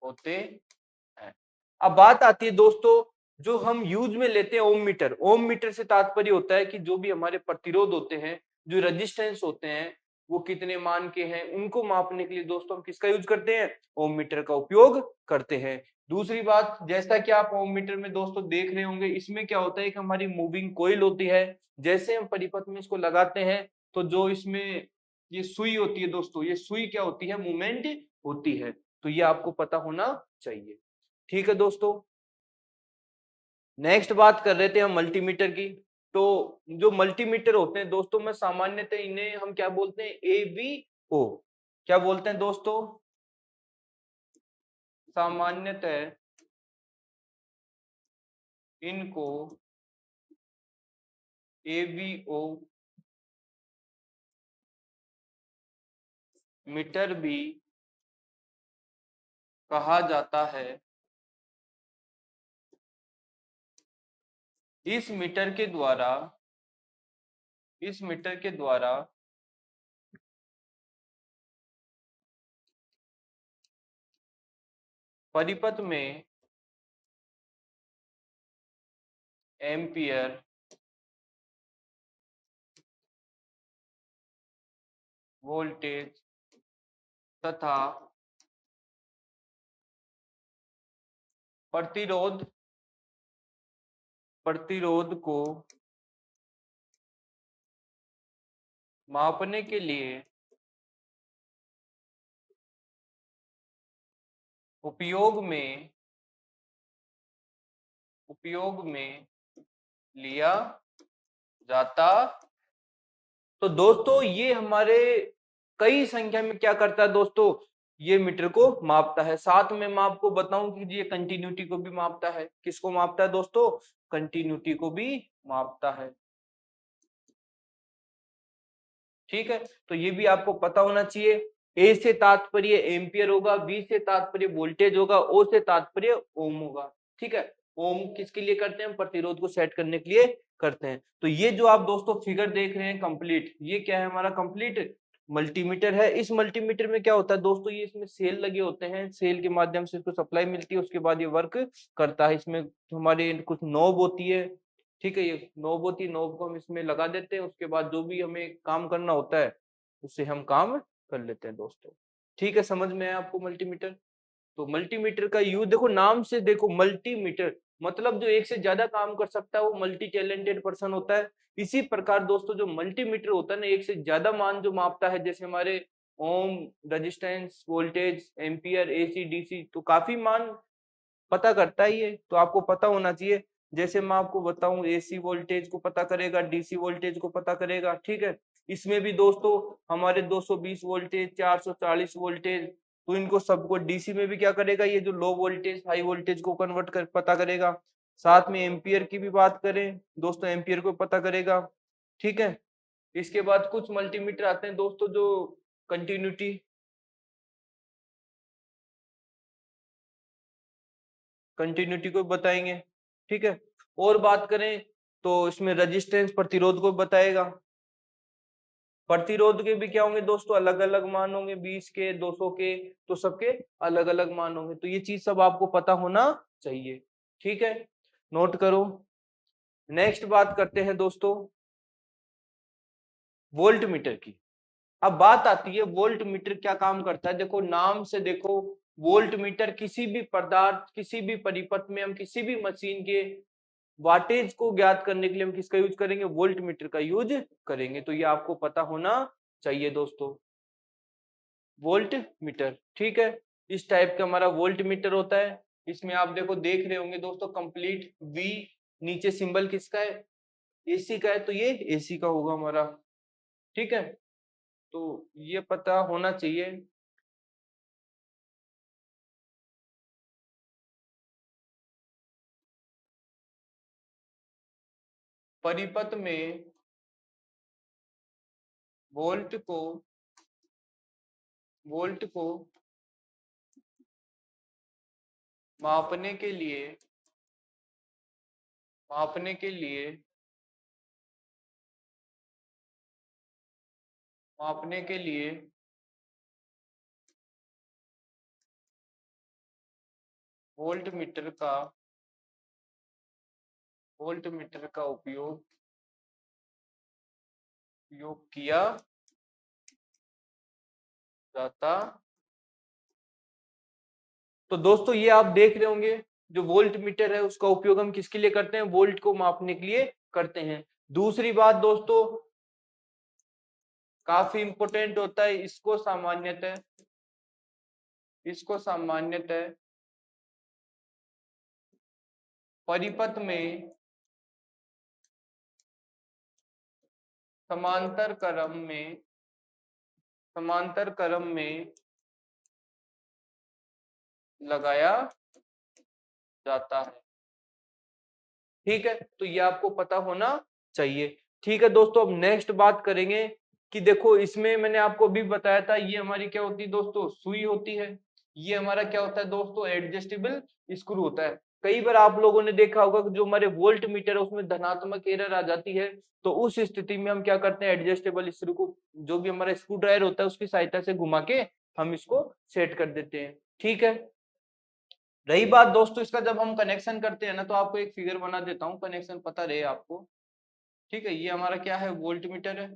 होते हैं। अब बात आती है दोस्तों जो हम यूज में लेते हैं ओम मीटर। ओम मीटर से तात्पर्य होता है कि जो भी हमारे प्रतिरोध होते हैं, जो रेजिस्टेंस होते हैं, वो कितने मान के हैं, उनको मापने के लिए दोस्तों हम किसका यूज करते हैं, ओम मीटर का उपयोग करते हैं। दूसरी बात, जैसा कि आप ओम मीटर में दोस्तों देख रहे होंगे, इसमें क्या होता है कि हमारी मूविंग कोइल होती है। जैसे हम परिपथ में इसको लगाते हैं तो जो इसमें ये सुई होती है दोस्तों, ये सुई क्या होती है, मूवमेंट होती है। तो ये आपको पता होना चाहिए। ठीक है दोस्तों, नेक्स्ट बात कर रहे थे हम मल्टीमीटर की। तो जो मल्टीमीटर होते हैं दोस्तों, में सामान्यतः इन्हें हम क्या बोलते हैं, AVO। क्या बोलते हैं दोस्तों, सामान्यतः इनको AVO मीटर भी कहा जाता है। इस मीटर के द्वारा परिपथ में एम्पियर वोल्टेज तथा प्रतिरोध को मापने के लिए उपयोग में लिया जाता। तो दोस्तों ये हमारे कई संख्या में क्या करता है दोस्तों, ये मीटर को मापता है। साथ में मैं आपको बताऊं कि ये कंटिन्यूटी को भी मापता है। किसको मापता है दोस्तों, कंटिन्यूटी को भी मापता है। ठीक है, तो ये भी आपको पता होना चाहिए। ए से तात्पर्य एम्पियर होगा, बी से तात्पर्य वोल्टेज होगा, ओ से तात्पर्य ओम होगा। ठीक है, ओम किसके लिए करते हैं, प्रतिरोध को सेट करने के लिए करते हैं। तो ये जो आप दोस्तों फिगर देख रहे हैं कंप्लीट, ये क्या है, हमारा कंप्लीट मल्टीमीटर है। इस मल्टीमीटर में क्या होता है दोस्तों, ये इसमें सेल लगे होते हैं, सेल के माध्यम से इसको सप्लाई मिलती है, उसके बाद ये वर्क करता है। इसमें हमारे कुछ नॉब होती है, ठीक है, ये नॉब होती है, नॉब को हम इसमें लगा देते हैं, उसके बाद जो भी हमें काम करना होता है उससे हम काम कर लेते हैं दोस्तों। ठीक है, समझ में आया आपको मल्टीमीटर। तो मल्टीमीटर का यूज देखो, नाम से देखो मल्टीमीटर मतलब जो एक से ज्यादा काम कर सकता है वो मल्टी टैलेंटेड पर्सन होता है। इसी प्रकार दोस्तों जो मल्टीमीटर होता है ना, एक से ज्यादा मान जो मापता है, जैसे हमारे ohm, resistance, voltage, ampere, AC DC, तो काफी मान पता करता है ये, तो आपको पता होना चाहिए। जैसे मैं आपको बताऊं, AC वोल्टेज को पता करेगा, DC वोल्टेज को पता करेगा। ठीक है, इसमें भी दोस्तों हमारे 220 वोल्टेज, 440 वोल्टेज, तो इनको सबको DC में भी क्या करेगा, ये जो लो वोल्टेज हाई वोल्टेज को कन्वर्ट कर पता करेगा। साथ में एम्पियर की भी बात करें दोस्तों, एम्पियर को पता करेगा। ठीक है, इसके बाद कुछ मल्टीमीटर आते हैं दोस्तों जो कंटिन्यूटी को बताएंगे। ठीक है, और बात करें तो इसमें रेजिस्टेंस प्रतिरोध को बताएगा। प्रतिरोध के भी क्या होंगे दोस्तों, अलग अलग मान होंगे, 20 के 200 के, तो सबके अलग अलग मान होंगे। तो ये चीज सब आपको पता होना चाहिए। ठीक है, नोट करो। नेक्स्ट बात करते हैं दोस्तों वोल्ट मीटर की। अब बात आती है वोल्ट मीटर क्या काम करता है। देखो नाम से देखो, वोल्ट मीटर किसी भी पदार्थ, किसी भी परिपथ में, हम किसी भी मशीन के वाटेज को ज्ञात करने के लिए हम किसका यूज करेंगे, वोल्ट मीटर का यूज करेंगे। तो ये आपको पता होना चाहिए दोस्तों, वोल्ट मीटर। ठीक है, इस टाइप का हमारा वोल्ट मीटर होता है। इसमें आप देखो देख रहे होंगे दोस्तों कंप्लीट वी, नीचे सिंबल किसका है, एसी का है, तो ये एसी का होगा हमारा। ठीक है, तो ये पता होना चाहिए। परिपथ में वोल्ट को मापने के लिए मापने के लिए मापने के लिए वोल्ट मीटर का उपयोग किया जाता। तो दोस्तों ये आप देख रहे होंगे जो वोल्ट मीटर है उसका उपयोग हम किसके लिए करते हैं, वोल्ट को मापने के लिए करते हैं। दूसरी बात दोस्तों काफी इंपॉर्टेंट होता है, इसको सामान्यतः परिपथ में समांतर क्रम में लगाया जाता है। ठीक है, तो ये आपको पता होना चाहिए। ठीक है दोस्तों, अब नेक्स्ट बात करेंगे कि देखो इसमें मैंने आपको भी बताया था, ये हमारी क्या होती है दोस्तों, सुई होती है। ये हमारा क्या होता है दोस्तों, एडजस्टेबल स्क्रू होता है। कई बार आप लोगों ने देखा होगा कि जो हमारे वोल्ट मीटर है उसमें धनात्मक एरर आ जाती है, तो उस स्थिति में हम क्या करते हैं, एडजस्टेबल स्क्रू को, जो भी हमारा स्क्रू ड्राइवर होता है उसकी सहायता से घुमा के हम इसको सेट कर देते हैं। ठीक है, रही बात दोस्तों इसका, जब हम कनेक्शन करते हैं ना, तो आपको एक फिगर बना देता हूँ, कनेक्शन पता रहे आपको। ठीक है, ये हमारा क्या है, वोल्ट मीटर है।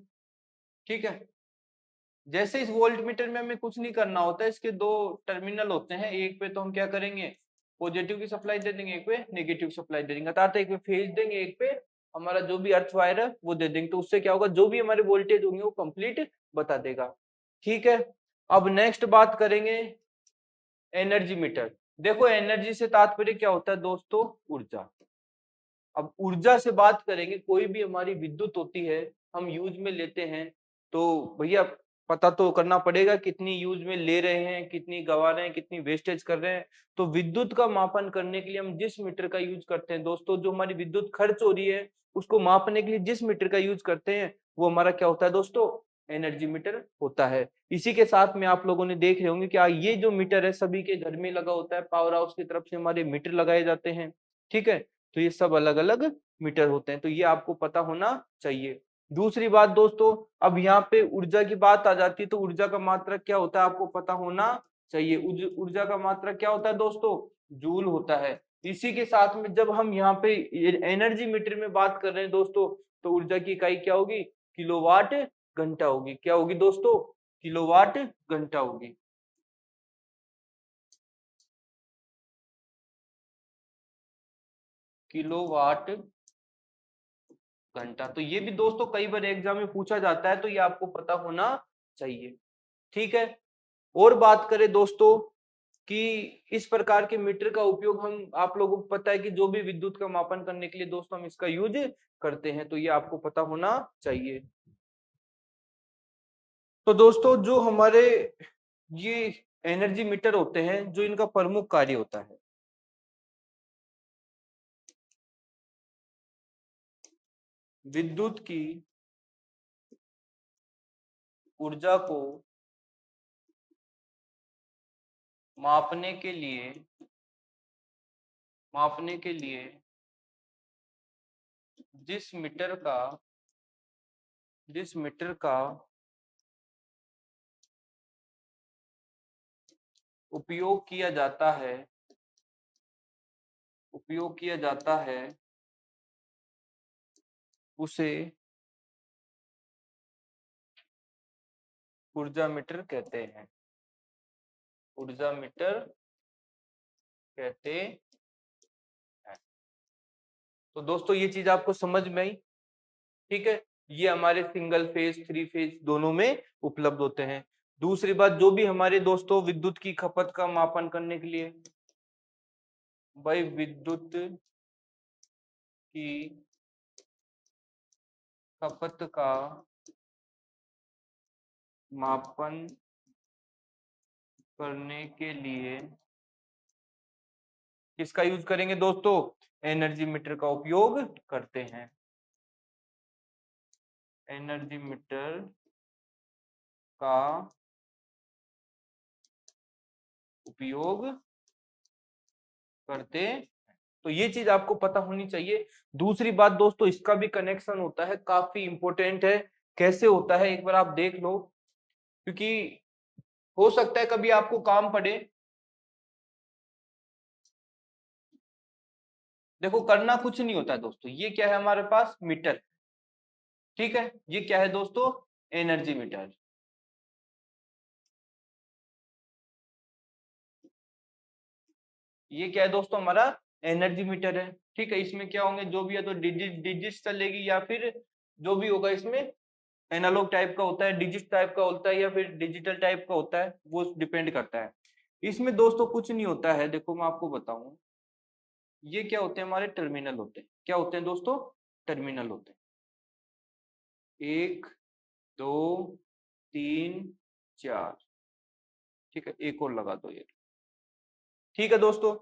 ठीक है, जैसे इस वोल्ट मीटर में हमें कुछ नहीं करना होता है, इसके दो टर्मिनल होते हैं, एक पे तो हम क्या करेंगे, पॉजिटिव की सप्लाई दे देंगे, एक पे नेगेटिव सप्लाई दे देंगे, अर्थात एक पे फेज देंगे, एक पे हमारा जो भी अर्थ वायर है वो दे देंगे। तो उससे क्या होगा, जो भी हमारे वोल्टेज होंगे वो कंप्लीट बता देगा। ठीक है, अब नेक्स्ट बात करेंगे एनर्जी मीटर। देखो एनर्जी से तात्पर्य क्या होता है दोस्तों, ऊर्जा। अब ऊर्जा से बात करेंगे, कोई भी हमारी विद्युत होती है हम यूज में लेते हैं, तो भैया पता तो करना पड़ेगा कितनी यूज में ले रहे हैं, कितनी गवा रहे हैं, कितनी वेस्टेज कर रहे हैं। तो विद्युत का मापन करने के लिए हम जिस मीटर का यूज करते हैं दोस्तों, जो हमारी विद्युत खर्च हो रही है उसको मापने के लिए जिस मीटर का यूज करते हैं वो हमारा क्या होता है दोस्तों, एनर्जी मीटर होता है। इसी के साथ में आप लोगों ने देख रहे होंगे कि ये जो मीटर है सभी के घर में लगा होता है, पावर हाउस की तरफ से हमारे मीटर लगाए जाते हैं। ठीक है, तो ये सब अलग अलग मीटर होते हैं, तो ये आपको पता होना चाहिए। दूसरी बात दोस्तों, अब यहाँ पे ऊर्जा की बात आ जाती है, तो ऊर्जा का मात्रक क्या होता है आपको पता होना चाहिए। ऊर्जा का मात्रक क्या होता है दोस्तों, जूल होता है। इसी के साथ में जब हम यहाँ पे एनर्जी मीटर में बात कर रहे हैं दोस्तों, तो ऊर्जा की इकाई क्या होगी, किलोवाट घंटा होगी। क्या होगी दोस्तों, किलोवाट घंटा होगी। किलोवाट घंटा, तो ये भी दोस्तों कई बार एग्जाम में पूछा जाता है, तो ये आपको पता होना चाहिए। ठीक है, और बात करें दोस्तों कि इस प्रकार के मीटर का उपयोग हम, आप लोगों को पता है कि जो भी विद्युत का मापन करने के लिए दोस्तों हम इसका यूज करते हैं, तो ये आपको पता होना चाहिए। तो दोस्तों जो हमारे ये एनर्जी मीटर होते हैं, जो इनका प्रमुख कार्य होता है, विद्युत की ऊर्जा को मापने के लिए जिस मीटर का उपयोग किया जाता है उसे ऊर्जा मीटर कहते हैं। ऊर्जा मीटर कहते हैं। तो दोस्तों ये चीज आपको समझ में आई, ठीक है। ये हमारे सिंगल फेज, थ्री फेज दोनों में उपलब्ध होते हैं। दूसरी बात, जो भी हमारे दोस्तों विद्युत की खपत का मापन करने के लिए, भाई विद्युत की खपत का मापन करने के लिए किसका यूज करेंगे दोस्तों? एनर्जी मीटर का उपयोग करते हैं। एनर्जी मीटर का उपयोग करते हैं। तो ये चीज आपको पता होनी चाहिए। दूसरी बात दोस्तों, इसका भी कनेक्शन होता है, काफी इंपॉर्टेंट है। कैसे होता है एक बार आप देख लो, क्योंकि हो सकता है कभी आपको काम पड़े। देखो करना कुछ नहीं होता है दोस्तों, ये क्या है हमारे पास? मीटर, ठीक है। ये क्या है दोस्तों? Energy meter. ये क्या है दोस्तों? हमारा एनर्जी मीटर है, ठीक है। इसमें क्या होंगे, जो भी है तो डिजिट चलेगी, या फिर जो भी होगा इसमें एनालॉग टाइप का होता है, डिजिट टाइप का होता है, या फिर डिजिटल टाइप का होता है, वो डिपेंड करता है। इसमें दोस्तों कुछ नहीं होता है। देखो मैं आपको बताऊं, ये क्या होते हैं? हमारे टर्मिनल होते हैं। क्या होते हैं दोस्तों? टर्मिनल होते हैं। एक, दो, तीन, चार, ठीक है। एक और लगा दो ये, ठीक है दोस्तों।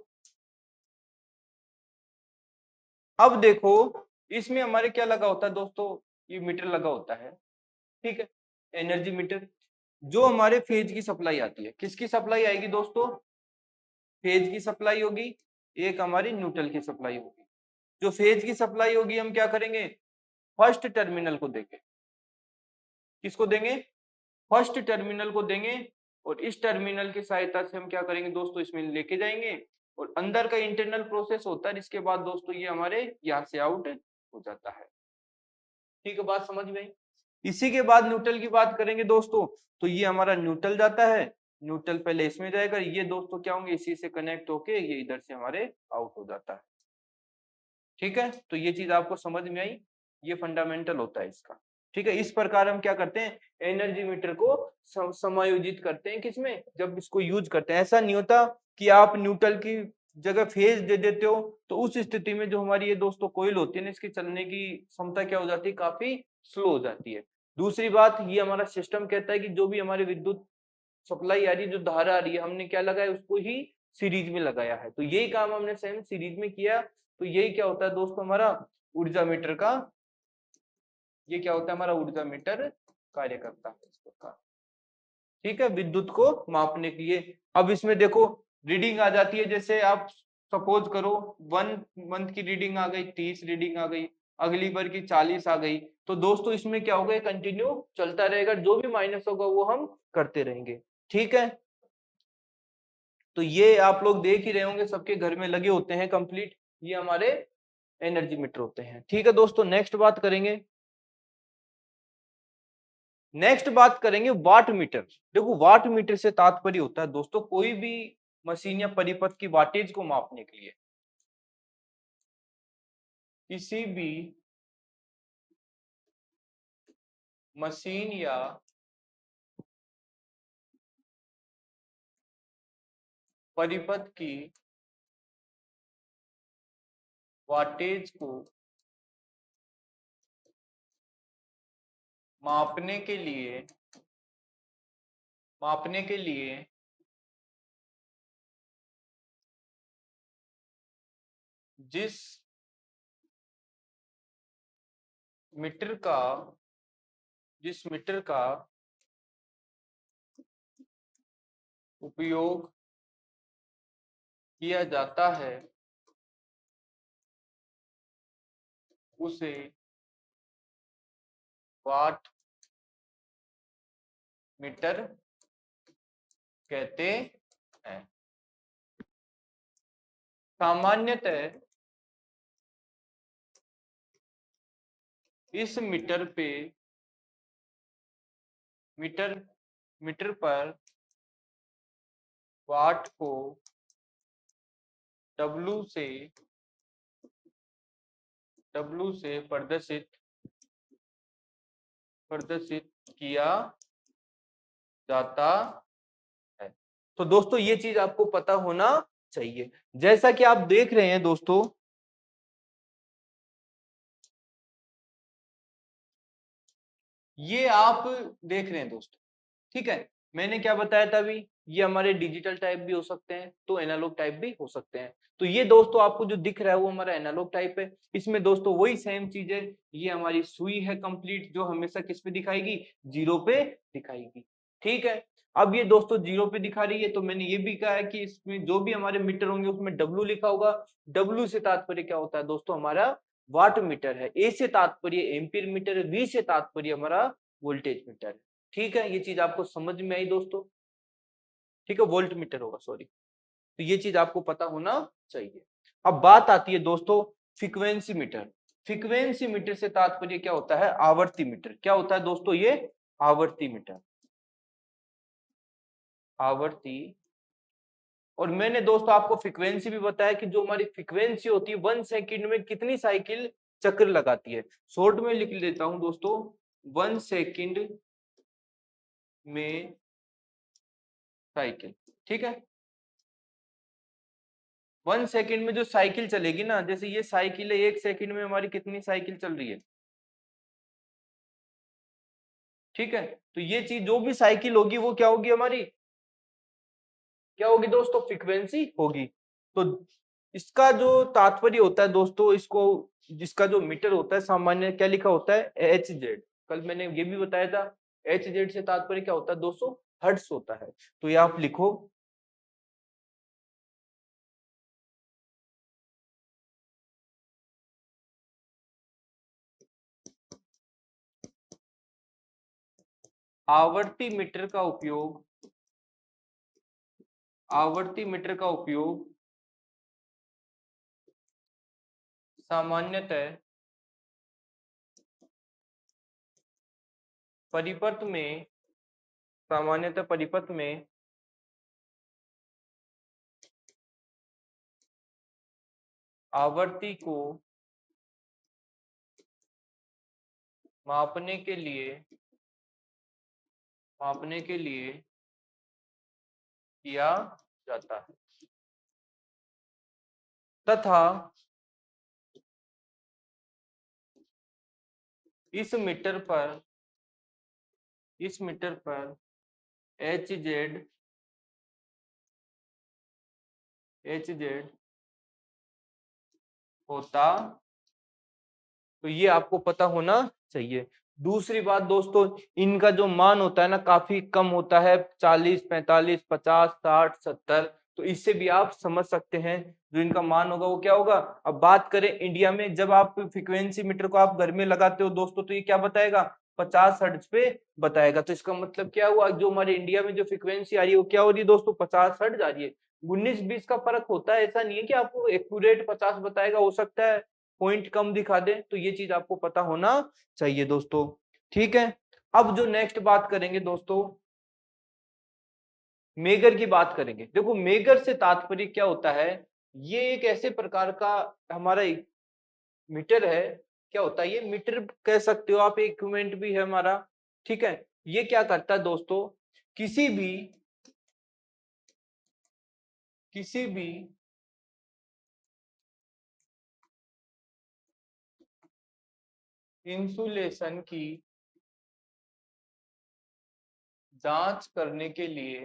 अब देखो इसमें हमारे क्या लगा होता है दोस्तों? ये मीटर लगा होता है, ठीक है। Energy meter. जो हमारे फेज की सप्लाई आती है, किसकी सप्लाई आएगी दोस्तों? फेज की सप्लाई होगी। एक हमारी न्यूट्रल की सप्लाई होगी। जो फेज की सप्लाई होगी हम क्या करेंगे? फर्स्ट टर्मिनल को देंगे। किसको देंगे? फर्स्ट टर्मिनल को देंगे। और इस टर्मिनल की सहायता से हम क्या करेंगे दोस्तों? इसमें लेके जाएंगे, और अंदर का इंटरनल प्रोसेस होता है। इसके बाद दोस्तों ये हमारे यहाँ से आउट हो जाता है, ठीक है। बात समझ में आई? इसी के बाद न्यूट्रल की बात करेंगे दोस्तों, तो ये हमारा न्यूट्रल जाता है। न्यूट्रल पहले इसमें जाएगा, ये दोस्तों क्या होंगे? इसी से कनेक्ट होके ये इधर से हमारे आउट हो जाता है, ठीक है। तो ये चीज आपको समझ में आई, ये फंडामेंटल होता है इसका, ठीक है। इस प्रकार हम क्या करते हैं? एनर्जी मीटर को समायोजित करते हैं। किसमें? जब इसको यूज करते हैं। ऐसा नहीं होता कि आप न्यूट्रल की जगह फेज दे देते हो, तो उस स्थिति में जो हमारी ये दोस्तों कोयल होती है ना, इसकी चलने की क्षमता क्या हो जाती है? काफी स्लो हो जाती है। दूसरी बात, ये हमारा सिस्टम कहता है कि जो भी हमारी विद्युत सप्लाई आ रही है, जो धारा आ रही है, हमने क्या लगाया? उसको ही सीरीज में लगाया है। तो यही काम हमने सेम सीरीज में किया। तो यही क्या होता है दोस्तों? हमारा ऊर्जा मीटर का, ये क्या होता है? हमारा ऊर्जा मीटर कार्य करता है इस प्रकार, ठीक है, विद्युत को मापने के लिए। अब इसमें देखो रीडिंग आ जाती है। जैसे आप सपोज करो 1 मंथ की रीडिंग आ गई, 30 रीडिंग आ गई, अगली बार की 40 आ गई। तो दोस्तों इसमें क्या होगा? कंटिन्यू चलता रहेगा, जो भी माइनस होगा वो हम करते रहेंगे, ठीक है। तो ये आप लोग देख ही रहे होंगे, सबके घर में लगे होते हैं कंप्लीट। ये हमारे एनर्जी मीटर होते हैं, ठीक है दोस्तों। नेक्स्ट बात करेंगे, वाट मीटर। देखो वाट मीटर से तात्पर्य होता है दोस्तों, कोई भी मशीन या परिपथ की वाटेज को मापने के लिए किसी भी मशीन या परिपथ की वाटेज को मापने के लिए जिस मीटर का जिस मीटर का उपयोग किया जाता है उसे वाट मीटर कहते हैं। सामान्यतः इस मीटर मीटर पर वाट को डब्लू से प्रदर्शित किया जाता है। तो दोस्तों ये चीज आपको पता होना चाहिए। जैसा कि आप देख रहे हैं दोस्तों, ये आप देख रहे हैं दोस्तों, ठीक है। मैंने क्या बताया था अभी, ये हमारे डिजिटल टाइप भी हो सकते हैं तो एनालॉग टाइप भी हो सकते हैं। तो ये दोस्तों आपको जो दिख रहा है वो हमारा एनालॉग टाइप है। इसमें दोस्तों वही सेम चीज है, ये हमारी सुई है कंप्लीट, जो हमेशा किस पे दिखाएगी, जीरो पे दिखाएगी, ठीक है। अब ये दोस्तों जीरो पे दिखा रही है, तो मैंने ये भी कहा है कि इसमें जो भी हमारे मीटर होंगे उसमें डब्लू लिखा होगा। डब्लू से तात्पर्य क्या होता है दोस्तों, हमारा वाट मीटर है। ए से तात्पर्य एम्पीयर मीटर है। वी से तात्पर्य हमारा वोल्टेज मीटर है, ठीक है। ये चीज आपको समझ में आई दोस्तों, ठीक है। वोल्ट मीटर होगा, सॉरी। तो ये चीज आपको पता होना चाहिए। अब बात आती है दोस्तों फ्रीक्वेंसी मीटर। फ्रीक्वेंसी मीटर से तात्पर्य क्या होता है, आवर्ती मीटर। क्या होता है दोस्तों, ये आवर्ती मीटर, आवर्ती। और मैंने दोस्तों आपको फ्रीक्वेंसी भी बताया कि जो हमारी फ्रीक्वेंसी होती है 1 सेकंड में कितनी साइकिल चक्र लगाती है। शॉर्ट में लिख लेता हूं दोस्तों, 1 सेकंड में साइकिल, ठीक है। 1 सेकंड में जो साइकिल चलेगी ना, जैसे ये साइकिल है, 1 सेकंड में हमारी कितनी साइकिल चल रही है, ठीक है। तो ये चीज जो भी साइकिल होगी वो क्या होगी हमारी, क्या होगी दोस्तों, फ्रीक्वेंसी होगी। तो इसका जो तात्पर्य होता है दोस्तों, इसको जिसका जो मीटर होता है सामान्य क्या लिखा होता है, एच जेड। कल मैंने ये भी बताया था, एच जेड से तात्पर्य क्या होता है दोस्तों, हर्ट्ज होता है। तो ये आप लिखो, आवर्ती मीटर का उपयोग, आवर्ती मीटर का उपयोग सामान्यतः परिपथ में, सामान्यतः परिपथ में आवर्ती को मापने के लिए, मापने के लिए किया जाता है, तथा इस मीटर पर, इस मीटर पर एच जेड, एच जेड होता। तो ये आपको पता होना चाहिए। दूसरी बात दोस्तों, इनका जो मान होता है ना काफी कम होता है, 40, 45, 50, 60, 70। तो इससे भी आप समझ सकते हैं जो इनका मान होगा वो क्या होगा। अब बात करें इंडिया में, जब आप फ्रीक्वेंसी मीटर को आप घर में लगाते हो दोस्तों, तो ये क्या बताएगा, 50 हर्ट्ज पे बताएगा। तो इसका मतलब क्या हुआ, जो हमारे इंडिया में जो फ्रीक्वेंसी आ रही है वो क्या हो रही है दोस्तों, 50 हर्ट्ज आ रही है। 19-20 का फर्क होता है, ऐसा नहीं है कि आपको एक्यूरेट 50 बताएगा, हो सकता है पॉइंट कम दिखा दे। तो ये चीज आपको पता होना चाहिए दोस्तों, ठीक है। अब जो नेक्स्ट बात करेंगे दोस्तों, मेगर की बात करेंगे। देखो मेगर से तात्पर्य क्या होता है, ये एक ऐसे प्रकार का हमारा मीटर है। क्या होता है ये, मीटर कह सकते हो आप, इक्विपमेंट भी है हमारा, ठीक है। ये क्या करता है दोस्तों, किसी भी, किसी भी इंसुलेशन की जांच करने के लिए,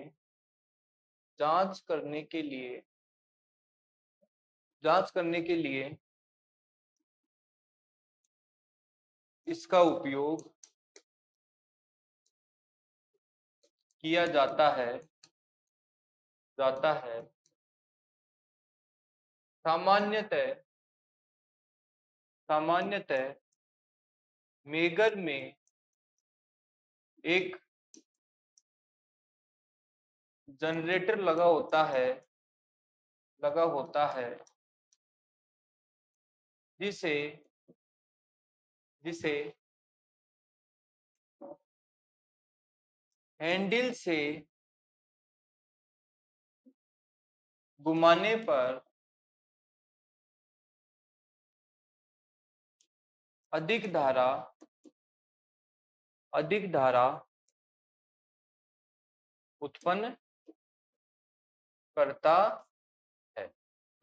जांच करने के लिए, जांच करने के लिए इसका उपयोग किया जाता है सामान्यतः मेगर में एक जनरेटर लगा होता है जिसे जिसे हैंडल से घुमाने पर अधिक धारा उत्पन्न करता है।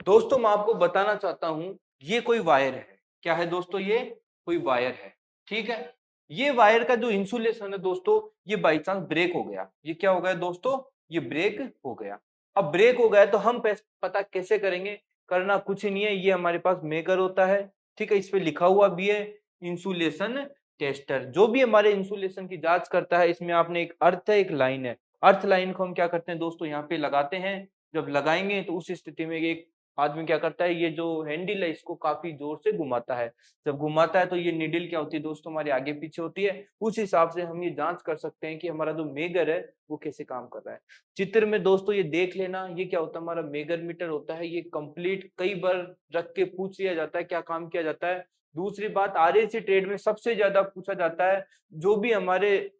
दोस्तों मैं आपको बताना चाहता हूं ये कोई वायर है। क्या है दोस्तों? ये कोई वायर है। ठीक है, ये वायर का जो इंसुलेशन है दोस्तों, ये बाई चांस ब्रेक हो गया। ये क्या हो गया दोस्तों? ये ब्रेक हो गया। अब ब्रेक हो गया तो हम पता कैसे करेंगे? करना कुछ नहीं है, ये हमारे पास मेकर होता है। ठीक है, इस पे लिखा हुआ भी है इंसुलेशन टेस्टर, जो भी हमारे इंसुलेशन की जांच करता है। इसमें आपने एक अर्थ है, एक लाइन है। अर्थ लाइन को हम क्या करते हैं दोस्तों? यहाँ पे लगाते हैं। जब लगाएंगे तो उस स्थिति में एक आदमी क्या करता है, ये जो हैंडल है इसको काफी जोर से घुमाता है। जब घुमाता है तो ये निडल क्या होती है दोस्तों? हमारे आगे पीछे होती है। उस हिसाब से हम ये जांच कर सकते हैं कि हमारा जो मेगर है वो कैसे काम कर रहा है। चित्र में दोस्तों ये देख लेना, ये क्या होता है? हमारा मेगर मीटर होता है। ये कंप्लीट कई बार रख के पूछ लिया जाता है क्या काम किया जाता है। दूसरी बात, आरएसी ट्रेड में सबसे ज्यादा पूछा जाता है जो भी हमारे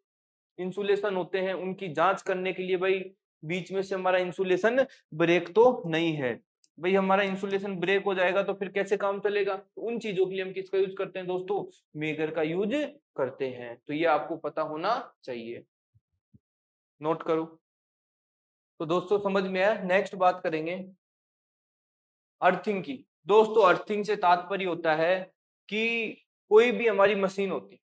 इंसुलेशन होते हैं उनकी जांच करने के लिए, भाई बीच में से हमारा इंसुलेशन ब्रेक तो नहीं है। भाई हमारा इंसुलेशन ब्रेक हो जाएगा तो फिर कैसे काम चलेगा? तो उन चीजों के लिए हम किसका यूज करते हैं दोस्तों? मेगर का यूज करते हैं। तो ये आपको पता होना चाहिए, नोट करो। तो दोस्तों समझ में आया। नेक्स्ट बात करेंगे अर्थिंग की। दोस्तों अर्थिंग से तात्पर्य होता है कि कोई भी हमारी मशीन होती है,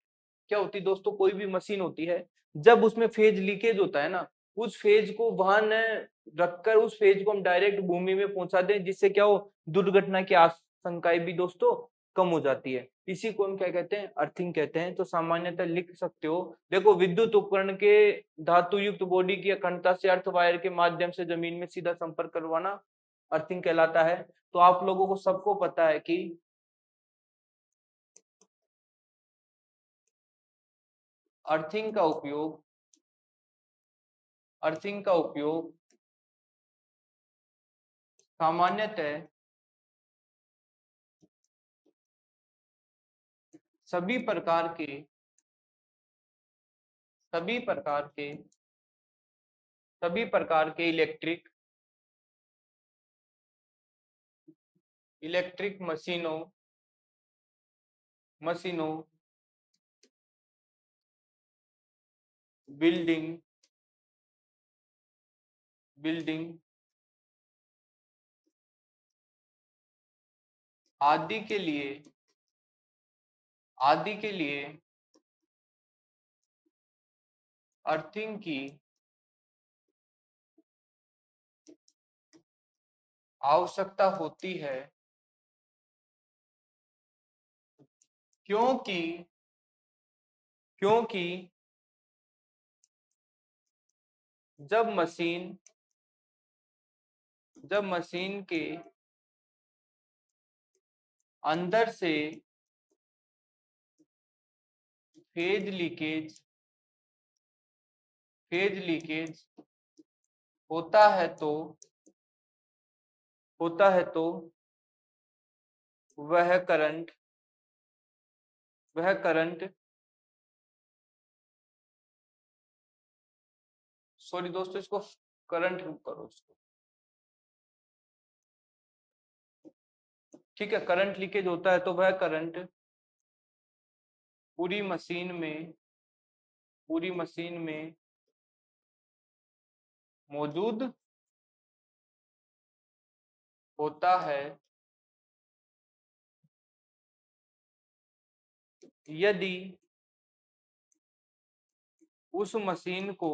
क्या होती है दोस्तों? कोई भी मशीन होती है, जब उसमें फेज लीकेज होता है ना, उस फेज को वहां न रखकर उस फेज को हम डायरेक्ट भूमि में पहुंचा दें, जिससे क्या हो? दुर्घटना की आशंकाएं भी दोस्तों कम हो जाती है। इसी को हम क्या कहते हैं? अर्थिंग कहते हैं। तो सामान्यतः लिख सकते हो, देखो विद्युत उपकरण के धातु युक्त बॉडी की अखंडता से अर्थ वायर के माध्यम से जमीन में सीधा संपर्क करवाना अर्थिंग कहलाता है। तो आप लोगों को सबको पता है कि अर्थिंग का उपयोग सामान्यतः सभी प्रकार के सभी प्रकार के सभी प्रकार के इलेक्ट्रिक मशीनों बिल्डिंग बिल्डिंग आदि के लिए अर्थिंग की आवश्यकता होती है, क्योंकि क्योंकि जब मशीन के अंदर से फेज लीकेज होता है तो वह करंट सॉरी दोस्तों, इसको करंट करो इसको। ठीक है, करंट लीकेज होता है तो वह करंट पूरी मशीन में मौजूद होता है यदि उस मशीन को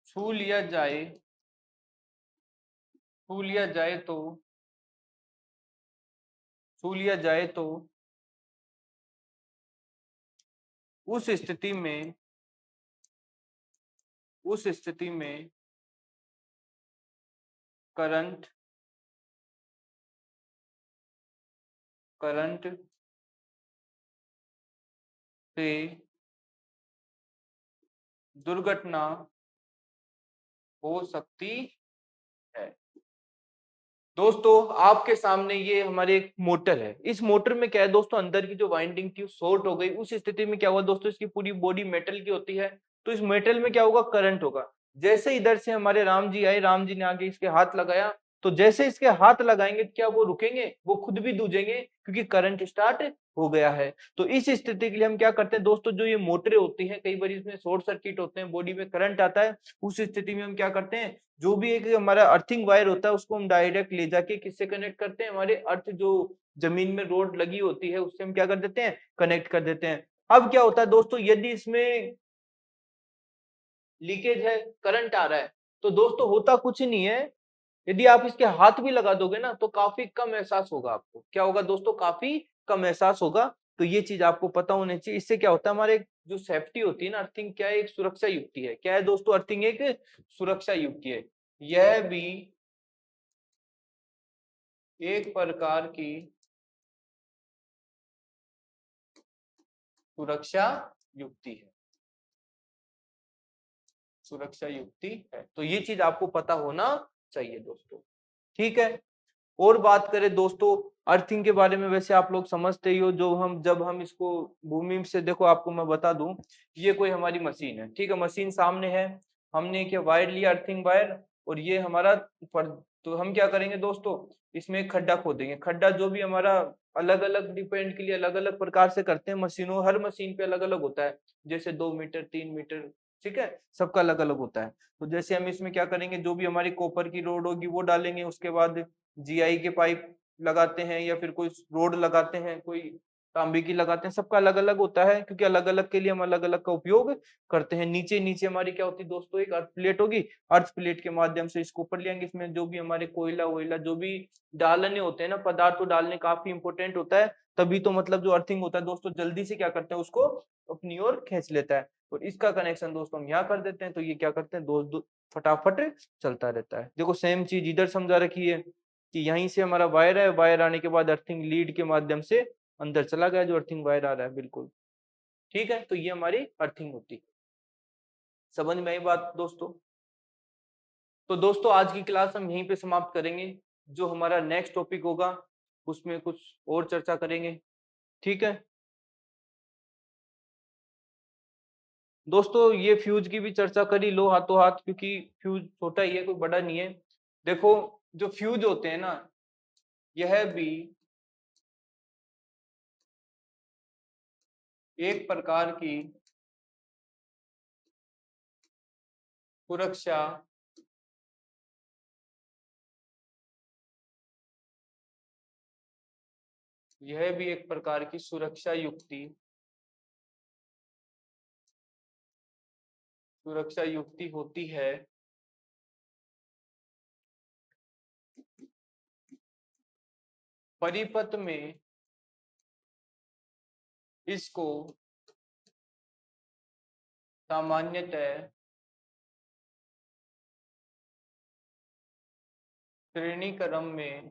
छू लिया जाए तो छू लिया जाए तो उस स्थिति में करंट से दुर्घटना हो सकती है। दोस्तों आपके सामने ये हमारे एक मोटर है। इस मोटर में क्या है दोस्तों, अंदर की जो वाइंडिंग थी शॉर्ट हो गई। उस स्थिति में क्या हुआ दोस्तों, इसकी पूरी बॉडी मेटल की होती है, तो इस मेटल में क्या होगा, करंट होगा। जैसे इधर से हमारे राम जी आए, राम जी ने आगे इसके हाथ लगाया, तो जैसे इसके हाथ लगाएंगे क्या वो रुकेंगे, वो खुद भी दूजेंगे, क्योंकि करंट स्टार्ट हो गया है। तो इस स्थिति के लिए हम क्या करते हैं दोस्तों, जो ये मोटरें होती हैं कई बार इसमें शॉर्ट सर्किट होते हैं, बॉडी में करंट आता है। उस स्थिति में हम क्या करते हैं, जो भी एक हमारा अर्थिंग वायर होता है उसको हम डायरेक्ट ले जाके किससे कनेक्ट करते हैं, हमारे अर्थ जो जमीन में रोड लगी होती है उससे हम क्या कर देते हैं, कनेक्ट कर देते हैं। अब क्या होता है दोस्तों, यदि इसमें लीकेज है, करंट आ रहा है, तो दोस्तों होता कुछ नहीं है। यदि आप इसके हाथ भी लगा दोगे ना तो काफी कम एहसास होगा आपको। क्या होगा दोस्तों, काफी कम एहसास होगा। तो ये चीज आपको पता होनी चाहिए। इससे क्या होता है, हमारे जो सेफ्टी होती है ना, अर्थिंग क्या है, एक सुरक्षा युक्ति है। क्या है दोस्तों, अर्थिंग एक सुरक्षा युक्ति है। यह भी एक प्रकार की सुरक्षा युक्ति है, सुरक्षा युक्ति है। तो ये चीज आपको पता होना चाहिए दोस्तों, ठीक है। और बात करें दोस्तों अर्थिंग के बारे में, वैसे आप लोग समझते ही हो। जो हम जब हम इसको भूमि से, देखो आपको मैं बता दूं, ये कोई हमारी मशीन है, ठीक है, मशीन सामने है, हमने क्या वायर लिया, अर्थिंग वायर, और ये हमारा पर, तो हम क्या करेंगे दोस्तों, इसमें एक खड्डा खोदेंगे। खड्डा जो भी हमारा अलग अलग डिपेंड के लिए अलग अलग प्रकार से करते हैं मशीनों, हर मशीन पे अलग अलग होता है, जैसे 2 मीटर 3 मीटर, ठीक है, सबका अलग अलग होता है। तो जैसे हम इसमें क्या करेंगे, जो भी हमारी कॉपर की रोड होगी वो डालेंगे, उसके बाद जीआई के पाइप लगाते हैं, या फिर कोई रोड लगाते हैं, कोई तांबे की लगाते हैं, सबका अलग अलग होता है, क्योंकि अलग अलग के लिए हम अलग अलग का उपयोग करते हैं। नीचे नीचे हमारी क्या होती है दोस्तों, एक अर्थ प्लेट होगी, अर्थ प्लेट के माध्यम से इसको ऊपर ले आएंगे। इसमें जो भी हमारे कोयला वोयला जो भी डालने होते हैं ना, पदार्थ तो डालने काफी इंपोर्टेंट होता है, तभी तो मतलब जो अर्थिंग होता है दोस्तों जल्दी से क्या करते हैं, उसको अपनी ओर खींच लेता है। और इसका कनेक्शन दोस्तों हम यहाँ कर देते हैं, तो ये क्या करते हैं दोस्त फटाफट चलता रहता है। देखो सेम चीज इधर समझा रखी है, कि यहीं से हमारा वायर है, वायर आने के बाद अर्थिंग लीड के माध्यम से अंदर चला गया, जो अर्थिंग वायर आ रहा है, बिल्कुल ठीक है। तो ये हमारी अर्थिंग होती है। समझ में आई बात दोस्तों? तो दोस्तों आज की क्लास हम यहीं पे समाप्त करेंगे। जो हमारा नेक्स्ट टॉपिक होगा उसमें कुछ और चर्चा करेंगे, ठीक है दोस्तों। ये फ्यूज की भी चर्चा करी लो हाथों हाथ, क्योंकि फ्यूज छोटा ही है, कोई बड़ा नहीं है। देखो जो फ्यूज होते हैं ना, यह भी एक प्रकार की सुरक्षा यह भी एक प्रकार की सुरक्षा युक्ति होती है। परिपथ में इसको सामान्यतः श्रेणी क्रम में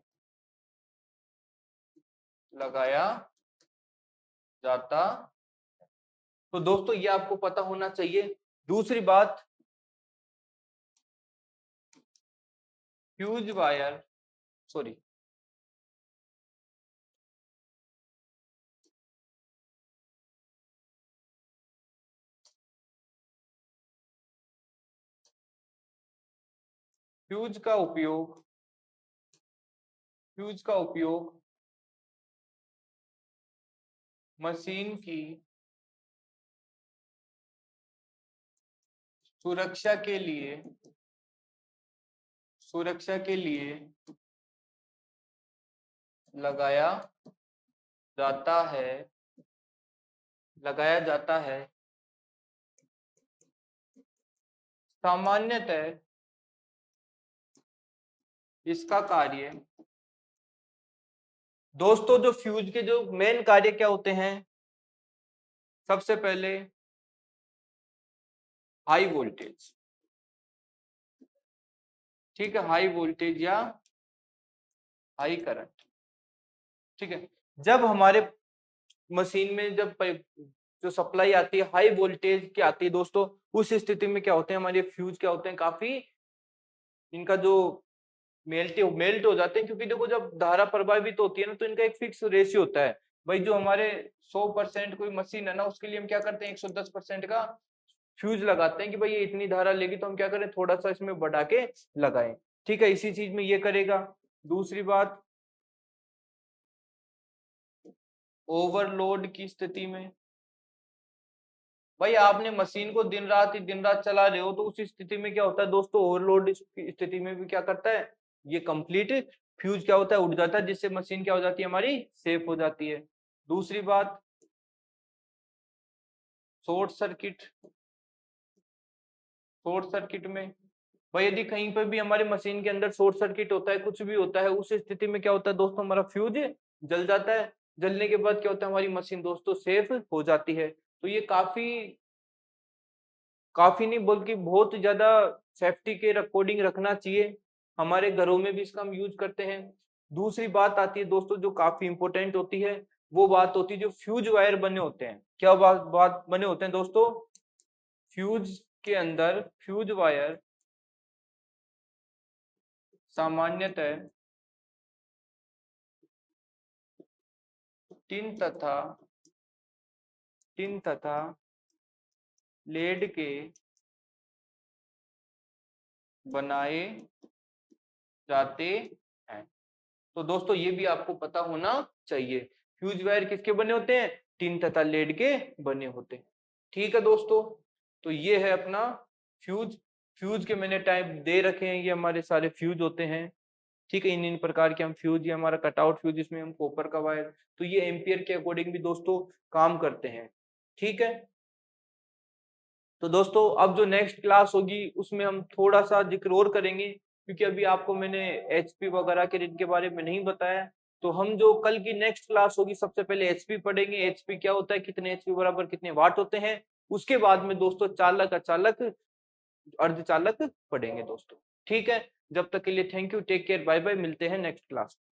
लगाया जाता। तो दोस्तों ये आपको पता होना चाहिए। दूसरी बात, फ्यूज वायर, सॉरी, फ्यूज का उपयोग मशीन की सुरक्षा के लिए लगाया जाता है लगाया जाता है। सामान्यतः इसका कार्य दोस्तों जो फ्यूज के जो मेन कार्य क्या होते हैं, सबसे पहले हाई वोल्टेज, ठीक है, हाई वोल्टेज या हाई करंट, ठीक है। जब हमारे मशीन में जब जो सप्लाई आती है हाई वोल्टेज की आती है दोस्तों, उस स्थिति में क्या होते हैं, हमारे फ्यूज क्या होते हैं, काफी इनका जो मेल्ट हो जाते हैं, क्योंकि देखो जब धारा प्रभावित होती है ना, तो इनका एक फिक्स रेशियो होता है। भाई जो हमारे 100% कोई मशीन है ना, उसके लिए हम क्या करते हैं, 110% का फ्यूज लगाते हैं कि भाई ये इतनी धारा लेगी, तो हम क्या करें, थोड़ा सा इसमें बढ़ा के लगाएं, ठीक है। इसी चीज में ये करेगा। दूसरी बात, ओवरलोड की स्थिति में, भाई आपने मशीन को दिन रात चला रहे हो, तो उस स्थिति में क्या होता है दोस्तों, ओवरलोड की स्थिति में भी क्या करता है, ये कंप्लीट फ्यूज क्या होता है, उड़ जाता है, जिससे मशीन क्या हो जाती है, हमारी सेफ हो जाती है। दूसरी बात, शॉर्ट सर्किट, शॉर्ट सर्किट में भाई यदि कहीं पर भी हमारे मशीन के अंदर शॉर्ट सर्किट होता है, कुछ भी होता है, उस स्थिति में क्या होता है दोस्तों, हमारा फ्यूज जल जाता है। जलने के बाद क्या होता है, हमारी मशीन दोस्तों सेफ हो जाती है। तो ये काफी काफी नहीं बल्कि बहुत ज्यादा सेफ्टी के अकॉर्डिंग रखना चाहिए। हमारे घरों में भी इसका हम यूज करते हैं। दूसरी बात आती है दोस्तों जो काफी इंपॉर्टेंट होती है, वो बात होती है जो फ्यूज वायर बने होते हैं। क्या बात बने होते हैं दोस्तों, फ्यूज के अंदर फ्यूज वायर सामान्यतः टिन तथा टिन तथा लेड के बनाए जाते हैं। तो दोस्तों ये भी आपको पता होना चाहिए, फ्यूज वायर किसके बने होते हैं, टिन तथा लेड के बने होते हैं, ठीक है दोस्तों। तो ये है अपना फ्यूज। फ्यूज के मैंने टाइप दे रखे हैं, ये हमारे सारे फ्यूज होते हैं, ठीक है। इन इन प्रकार के हम फ्यूज, ये हमारा कटआउट फ्यूज, इसमें हम कॉपर का वायर, तो ये एम्पियर के अकॉर्डिंग भी दोस्तों काम करते हैं, ठीक है। तो दोस्तों अब जो नेक्स्ट क्लास होगी उसमें हम थोड़ा सा जिक्र और करेंगे, क्योंकि अभी आपको मैंने एचपी वगैरह के इनके बारे में नहीं बताया। तो हम जो कल की नेक्स्ट क्लास होगी, सबसे पहले एचपी पढ़ेंगे, एचपी क्या होता है, कितने एचपी बराबर कितने वाट होते हैं। उसके बाद में दोस्तों चालक अचालक अर्धचालक पढ़ेंगे दोस्तों, ठीक है। जब तक के लिए thank you, take care, bye bye, मिलते हैं नेक्स्ट क्लास।